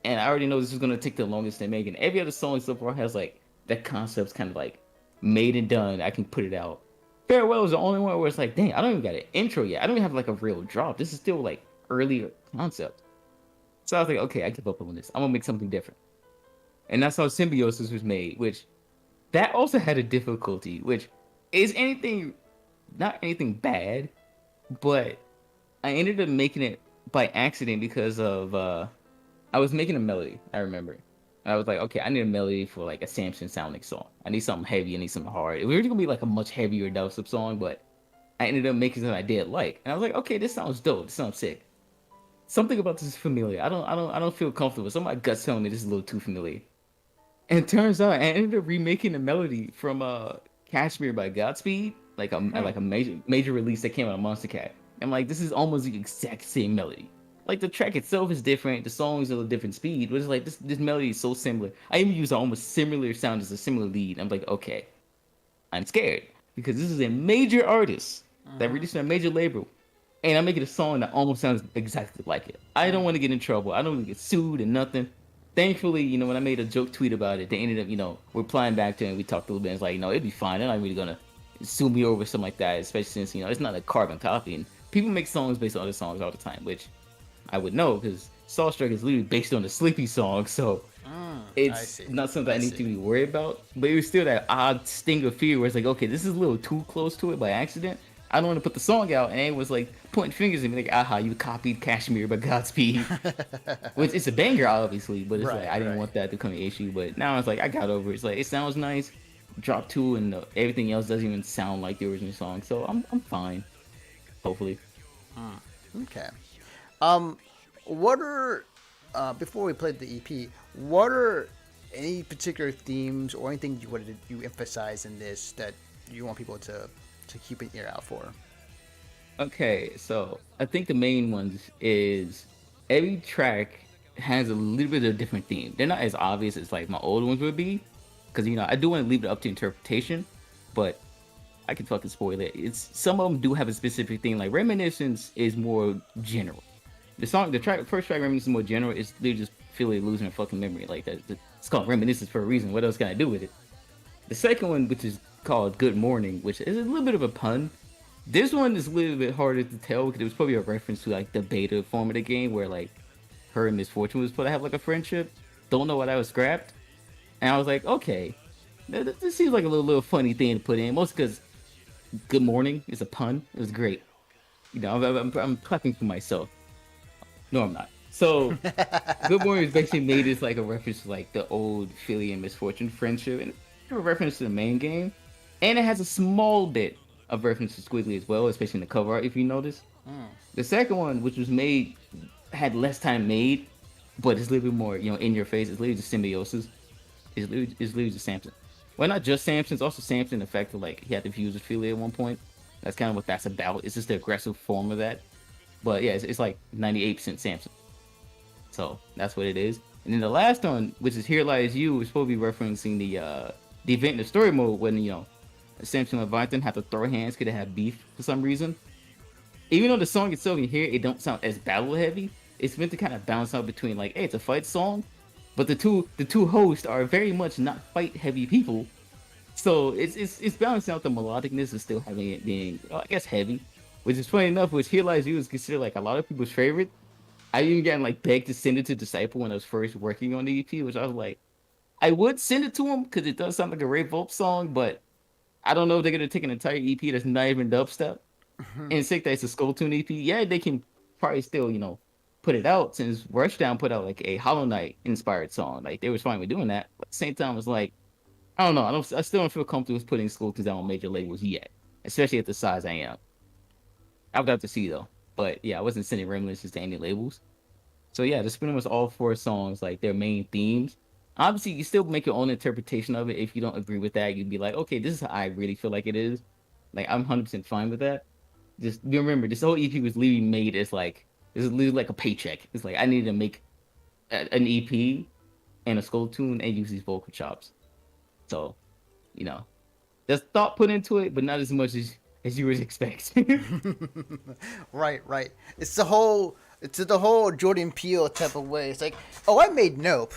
And I already know this is going to take the longest to make. And every other song so far has like, that concept's kind of like made and done. I can put it out. Farewell is the only one where it's like, dang, I don't even got an intro yet. I don't even have like a real drop. This is still like early concept. So I was like, okay, I give up on this. I'm gonna make something different. And that's how Symbiosis was made, which that also had a difficulty, which is not anything bad, but I ended up making it by accident because of I was making a melody, I remember. I was like, okay, I need a melody for like a Samson sounding song. I need something heavy, I need something hard. It was really gonna be like a much heavier dubstep song, but I ended up making something I did like. And I was like, okay, this sounds dope, this sounds sick. Something about this is familiar. I don't feel comfortable. Some of my gut's telling me this is a little too familiar. And it turns out I ended up remaking the melody from Kashmir by Godspeed, like a major release that came out of Monster Cat. I'm like, this is almost the exact same melody. Like the track itself is different, the song's at a different speed, but it's like this melody is so similar. I even use an almost similar sound as a similar lead. I'm like, okay, I'm scared because this is a major artist that released on a major label, and I'm making a song that almost sounds exactly like it. I don't want to get in trouble. I don't want to get sued and nothing. Thankfully, when I made a joke tweet about it, they ended up, replying back to it, and we talked a little bit. It's like, it'd be fine. They're not really gonna sue me over something like that, especially since it's not a carbon copy. And people make songs based on other songs all the time, which I would know because Starstruck is literally based on the Sleepy song, so it's not something I need to be worried about. But it was still that odd sting of fear where it's like, okay, this is a little too close to it by accident. I don't want to put the song out, and it was like pointing fingers at me, like, aha, you copied Kashmir by Godspeed. Which it's a banger, obviously, but it's I didn't want that to become an issue. But now it's like, I got over it. It's like, it sounds nice. Drop 2, and everything else doesn't even sound like the original song, so I'm fine. Hopefully. Okay. What are before we played the EP? What are any particular themes or anything you emphasize in this that you want people to keep an ear out for? Okay, so I think the main ones is every track has a little bit of a different theme. They're not as obvious as like my old ones would be, because I do want to leave it up to interpretation, but I can fucking spoil it. Some of them do have a specific theme. Like Reminiscence is more general. First track Reminiscence is more general. It's they just feel like losing their fucking memory. Like that, it's called Reminiscence for a reason. What else can I do with it? The second one, which is called Good Morning, which is a little bit of a pun. This one is a little bit harder to tell because it was probably a reference to like the beta form of the game where like her and Miss Fortune was supposed to have like a friendship. Don't know why that was scrapped. And I was like, okay, this seems like a little funny thing to put in. Mostly because Good Morning is a pun. It was great. I'm clapping for myself. No, I'm not. So, Good Morning is basically made as like a reference to like the old Philly and Miss Fortune friendship, and a reference to the main game. And it has a small bit of reference to Squiggly as well, especially in the cover art, if you notice. The second one, which was made, had less time made, but it's a little bit more, in your face. It's literally just Symbiosis. It's literally just Samson. Well, not just Samson, it's also Samson, the fact that like he had to fuse with Philly at one point. That's kind of what that's about. It's just the aggressive form of that. But yeah, it's like 98% Samson. So that's what it is. And then the last one, which is Here Lies You, is supposed to be referencing the event in the story mode when, Samson and Leviathan have to throw hands because they have beef for some reason. even though the song itself you hear it don't sound as battle heavy, it's meant to kind of balance out between like, hey, it's a fight song, but the two hosts are very much not fight heavy people. So it's balancing out the melodicness and still having it being, I guess, heavy, which is funny enough. Which Here Lies You is considered like a lot of people's favorite. I even got like begged to send it to Disciple when I was first working on the EP, which I was like, I would send it to him because it does sound like a Ray Volp song, but I don't know if they're gonna take an entire EP that's not even dubstep and say that it's a Skulltune EP. Yeah, they can probably still, put it out since Rushdown put out like a Hollow Knight inspired song. Like they was fine with doing that, but at the same time, it's like I don't know. I still don't feel comfortable with putting Skulltunes out on major labels yet, especially at the size I am. I would have to see though. But yeah, I wasn't sending Reminiscence to any labels. So yeah, just pretty much all 4 songs, like their main themes. Obviously, you still make your own interpretation of it. If you don't agree with that, you'd be like, okay, this is how I really feel like it is. Like I'm 100% fine with that. Just remember, this whole EP was literally made as like this is literally like a paycheck. It's like I need to make an EP and a Skulltune and use these vocal chops. So, there's thought put into it, but not as much as you would expect. Right. It's the whole Jordan Peele type of way. It's like, oh, I made Nope,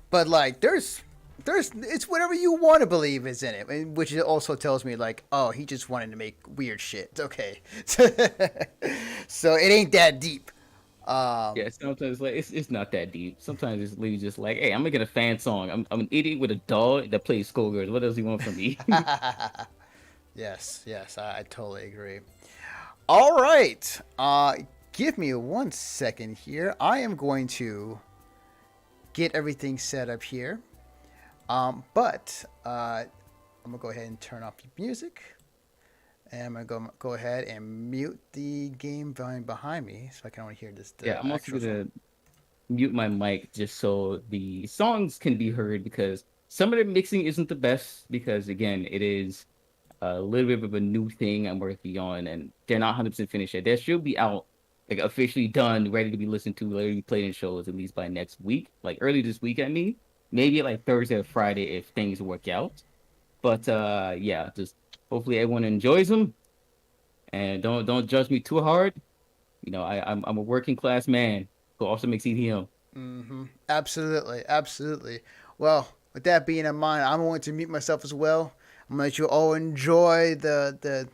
but like there's it's whatever you want to believe is in it, which also tells me like, oh, he just wanted to make weird shit. Okay, so it ain't that deep. Yeah, sometimes like it's not that deep. Sometimes it's literally just like, hey, I'm making a fan song. I'm an idiot with a dog that plays Skullgirls. What else do you want from me? Yes, I totally agree. All right, give me 1 second here. I am going to get everything set up here. But I'm gonna go ahead and turn off the music, and I'm gonna go ahead and mute the game volume behind me so I can only hear this. Yeah, I'm also gonna mute my mic just so the songs can be heard, because some of the mixing isn't the best, because again, it is a little bit of a new thing I'm working on, and they're not 100% finished yet. They should be out, like officially done, ready to be listened to, ready to be played in shows at least by next week, like early this week. I mean, maybe like Thursday or Friday if things work out. But yeah, just hopefully everyone enjoys them, and don't judge me too hard. I'm a working class man who also makes EDM. Absolutely. Well, with that being in mind, I'm going to mute myself as well. I'm going to let you all enjoy the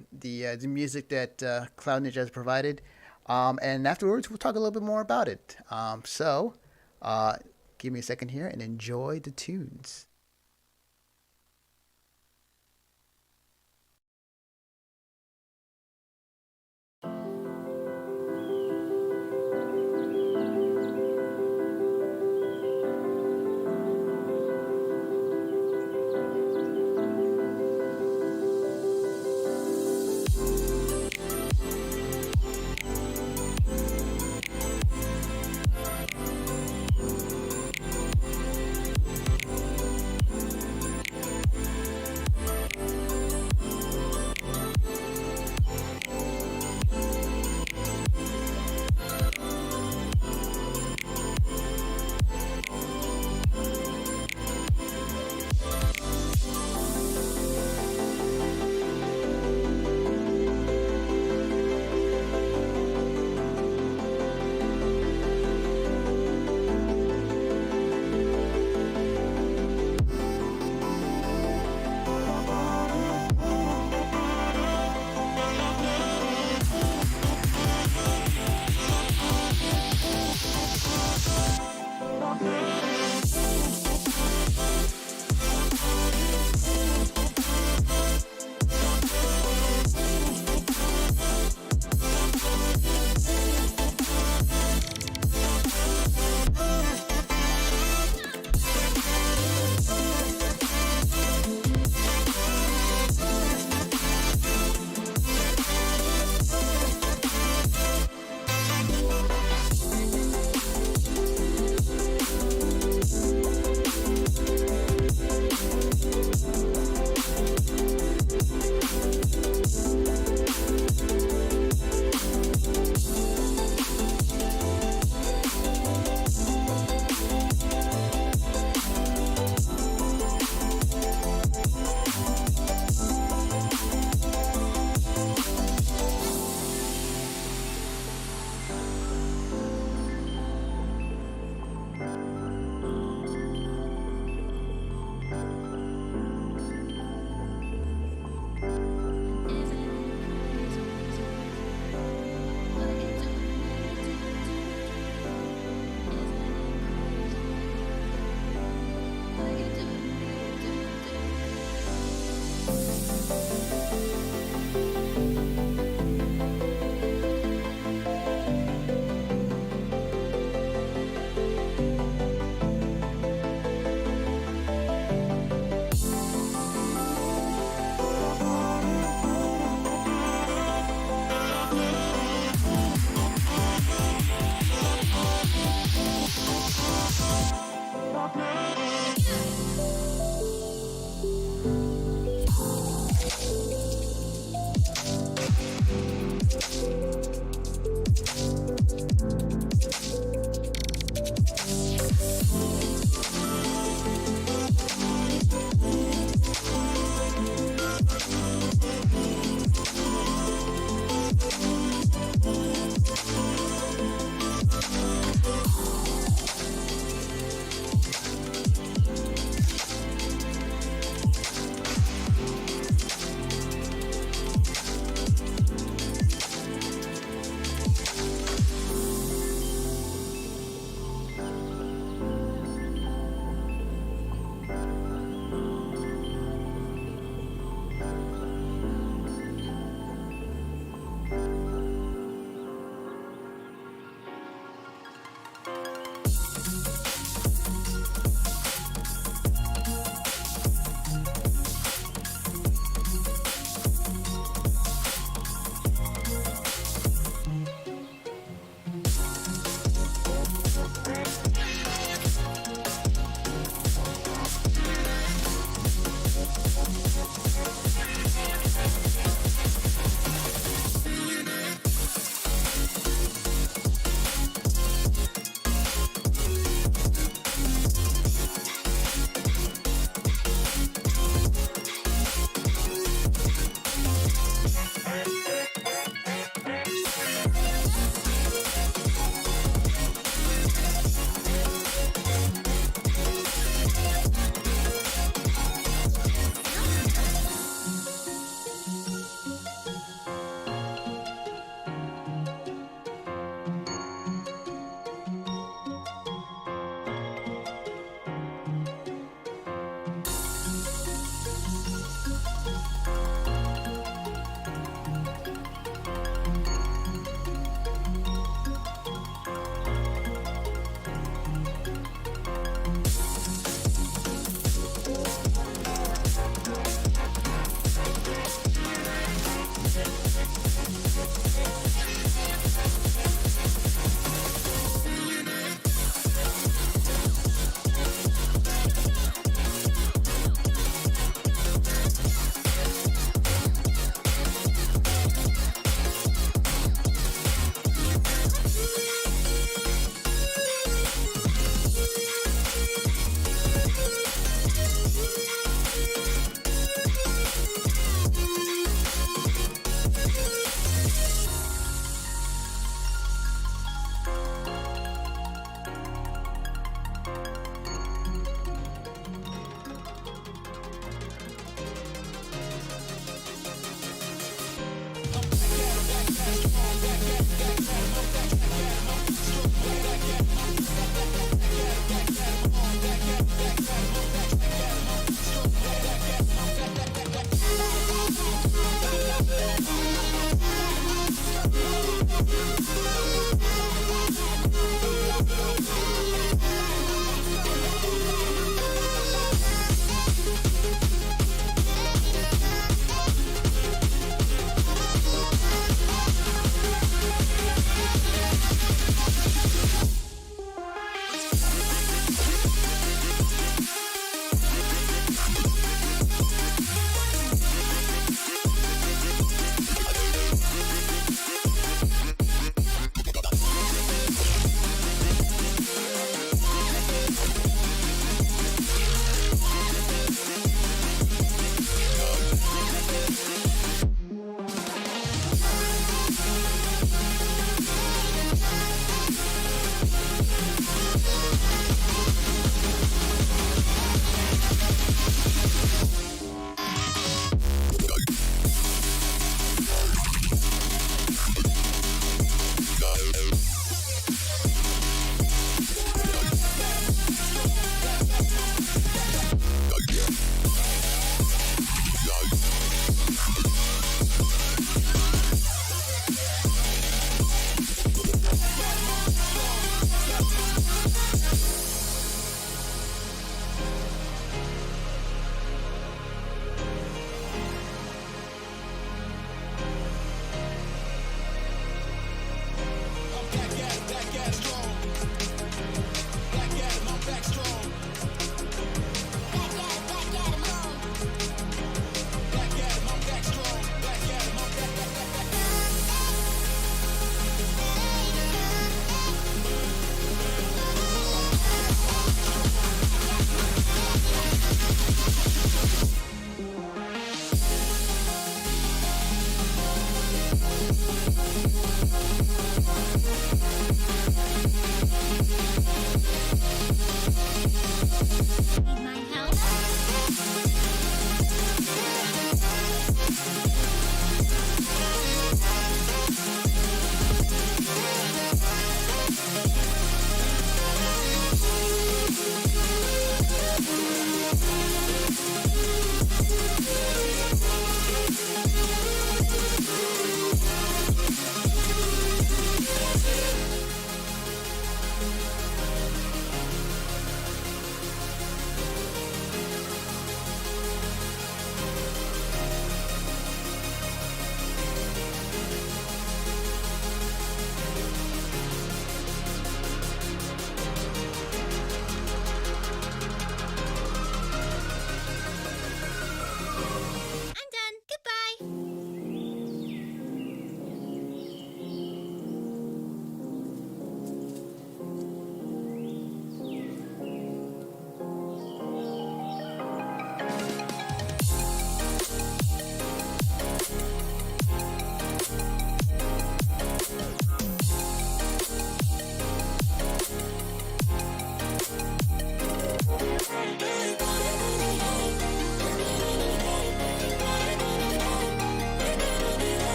music that Cloud Ninja has provided, and afterwards we'll talk a little bit more about it. So give me a second here and enjoy the tunes.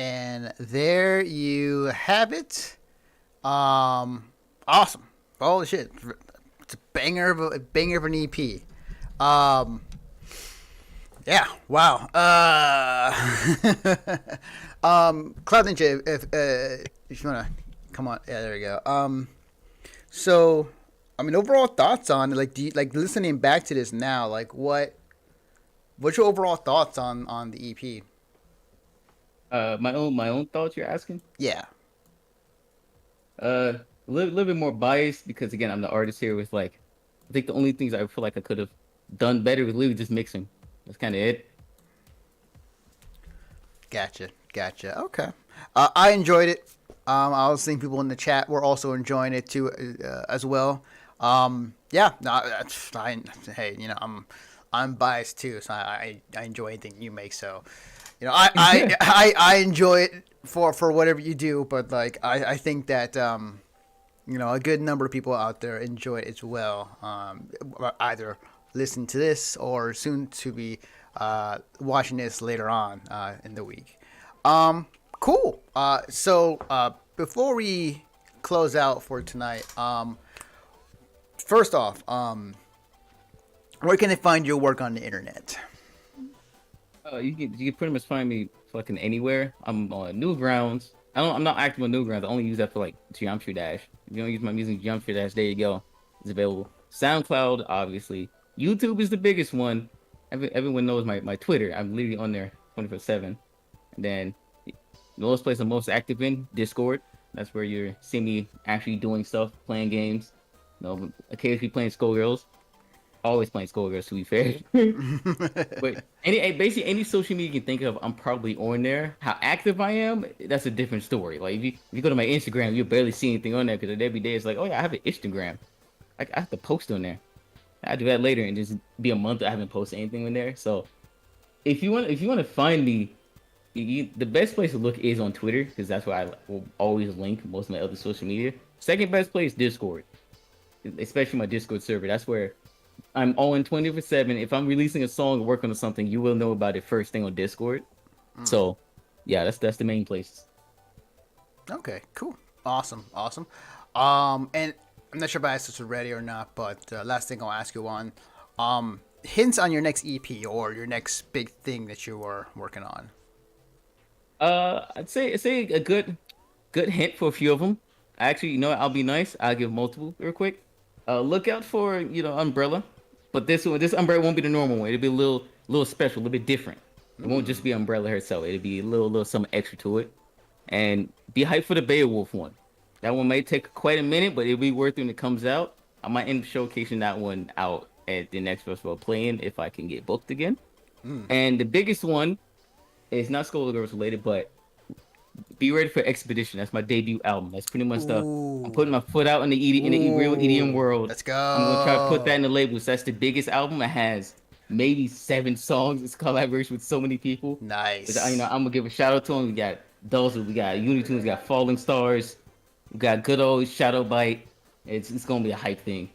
And there you have it. Awesome. Holy shit. It's a banger of an EP. Yeah, wow. Cloud Ninja, if you wanna come on, yeah, there we go. So, I mean, overall thoughts on it, like, do you like listening back to this now? Like, what's your overall thoughts on the EP? My own thoughts. You're asking? Yeah. A little bit more biased because again, I'm the artist here. With like, I think the only things I feel like I could have done better was literally just mixing. That's kind of it. Gotcha. Okay. I enjoyed it. I was seeing people in the chat were also enjoying it too, as well. Yeah. No, that's fine. Hey, I'm biased too, so I enjoy anything you make. So, I enjoy it for whatever you do. But like, I think that a good number of people out there enjoy it as well. Either listen to this or soon to be watching this later on in the week. Cool. So before we close out for tonight, first off, where can they find your work on the internet? You can pretty much find me fucking anywhere. I'm on Newgrounds. I'm not active on Newgrounds. I only use that for like Geometry Dash. If you don't use my music, Geometry Dash, there you go. It's available. SoundCloud, obviously. YouTube is the biggest one. Everyone knows my Twitter. I'm literally on there 24/7. And then the lowest place I'm most active in, Discord. That's where you see me actually doing stuff, playing games. Occasionally playing Skullgirls. Always playing Skullgirls, to be fair. But basically any social media you can think of, I'm probably on there. How active I am, that's a different story. Like if you go to my Instagram, you'll barely see anything on there because every day it's like, oh yeah, I have an Instagram. I have to post on there. I do that later and just be a month I haven't posted anything in there. So if you want to find me, the best place to look is on Twitter because that's where I will always link most of my other social media. Second best place, Discord, especially my Discord server. That's where I'm on 24/7. If I'm releasing a song or working on something, you will know about it first thing on Discord. So yeah, that's the main places. Okay, cool, awesome. And I'm not sure if I asked this already or not, but last thing I'll ask you on, hints on your next EP or your next big thing that you are working on. I'd say a good hint for a few of them. Actually, I'll be nice. I'll give multiple real quick. Look out for Umbrella, but this Umbrella won't be the normal one. It'll be a little special, a little bit different. It won't just be Umbrella herself. It'll be a little something extra to it. And be hyped for the Beowulf one. That one may take quite a minute, but it'll be worth it when it comes out. I might end up showcasing that one out at the next festival playing if I can get booked again. And the biggest one is not Skullgirls related, but be ready for Expedition. That's my debut album. That's pretty much I'm putting my foot out in the real EDM world. Let's go. I'm gonna try to put that in the labels. That's the biggest album. It has maybe 7 songs. It's collaboration with so many people. Nice. But, I'm gonna give a shout out to them. We got Dulce, we got Unitunes, we got Falling Stars, we got good old Shadow Bite. It's gonna be a hype thing.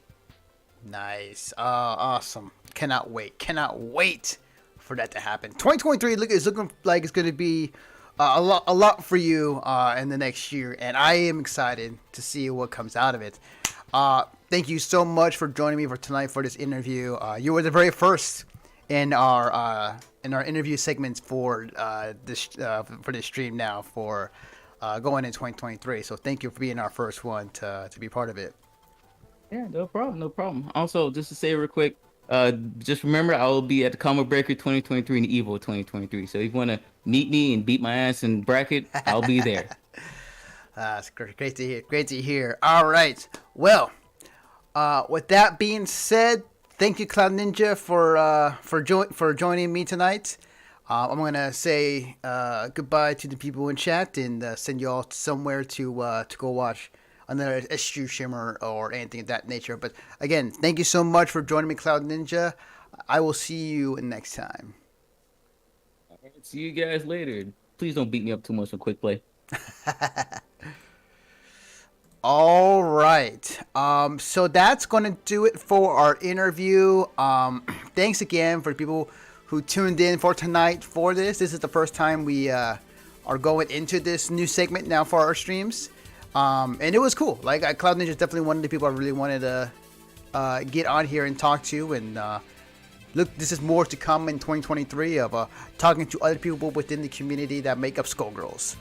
Nice. Awesome. Cannot wait for that to happen. 2023 is looking like it's gonna be a lot for you in the next year, and I am excited to see what comes out of it. Thank you so much for joining me for tonight for this interview. You were the very first in our interview segments for this stream now for going in 2023. So thank you for being our first one to be part of it. Yeah, no problem. Also, just to say real quick, just remember I will be at the Combo Breaker 2023 and Evo 2023. So if you want to meet me and beat my ass in bracket, I'll be there. That's great to hear. All right. Well, with that being said, thank you, Cloud Ninja, for joining me tonight. I'm gonna say goodbye to the people in chat and send you all somewhere to go watch another SU Shimmer or anything of that nature. But again, thank you so much for joining me, Cloud Ninja. I will see you next time. All right, see you guys later. Please don't beat me up too much on Quick Play. All right. So that's going to do it for our interview. Thanks again for people who tuned in for tonight for this. This is the first time we are going into this new segment now for our streams. And it was cool. Like Cloud Ninja is definitely one of the people I really wanted to get on here and talk to. And look, this is more to come in 2023 of talking to other people within the community that make up Skullgirls.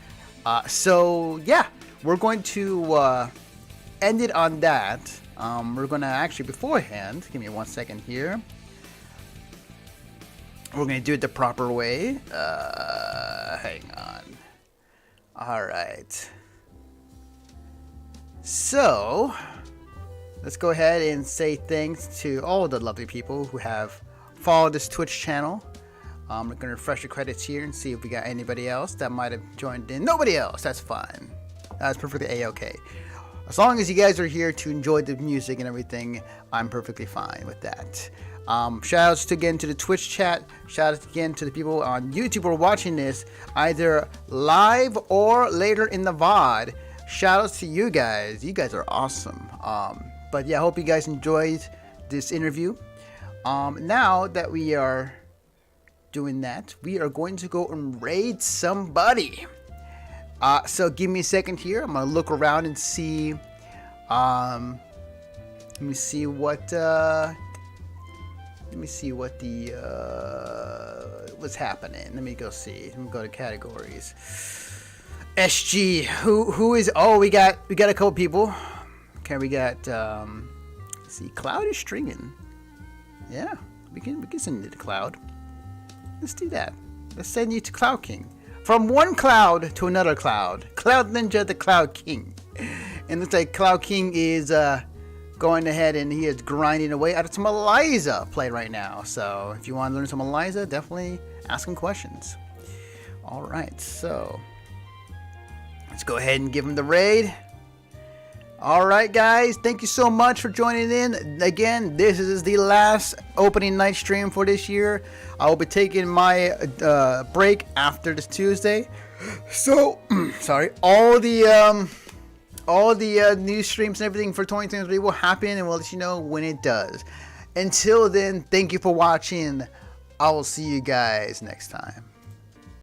So yeah, we're going to end it on that. We're gonna actually beforehand, give me 1 second here. We're gonna do it the proper way. Hang on. All right. So let's go ahead and say thanks to all the lovely people who have followed this Twitch channel. We're gonna refresh the credits here and see if we got anybody else that might have joined in. Nobody else. That's fine. That's perfectly a-okay. As long as you guys are here to enjoy the music and everything, I'm perfectly fine with that. Shout outs again to the Twitch chat. Shout outs again to the people on YouTube who are watching this either live or later in the VOD. Shout outs to you guys. You guys are awesome. But yeah, I hope you guys enjoyed this interview. Now that we are doing that, we are going to go and raid somebody. So give me a second here. I'm gonna look around and see. Let me see what. Let me see what the what's happening. Let me go see. Let me go to categories. SG. Who is? Oh, we got a couple people. Okay, we got. Let's see, Cloud is stringing. Yeah, we can send you to Cloud. Let's do that. Let's send you to Cloud King. From one cloud to another cloud. Cloud Ninja, the Cloud King. And looks like Cloud King is going ahead and he is grinding away at some Eliza play right now. So if you want to learn some Eliza, definitely ask him questions. Alright, so let's go ahead and give him the raid. Alright guys, thank you so much for joining in. Again, this is the last opening night stream for this year. I will be taking my break after this Tuesday. So, sorry, all the new streams and everything for 2023 will happen and we'll let you know when it does. Until then, thank you for watching. I will see you guys next time.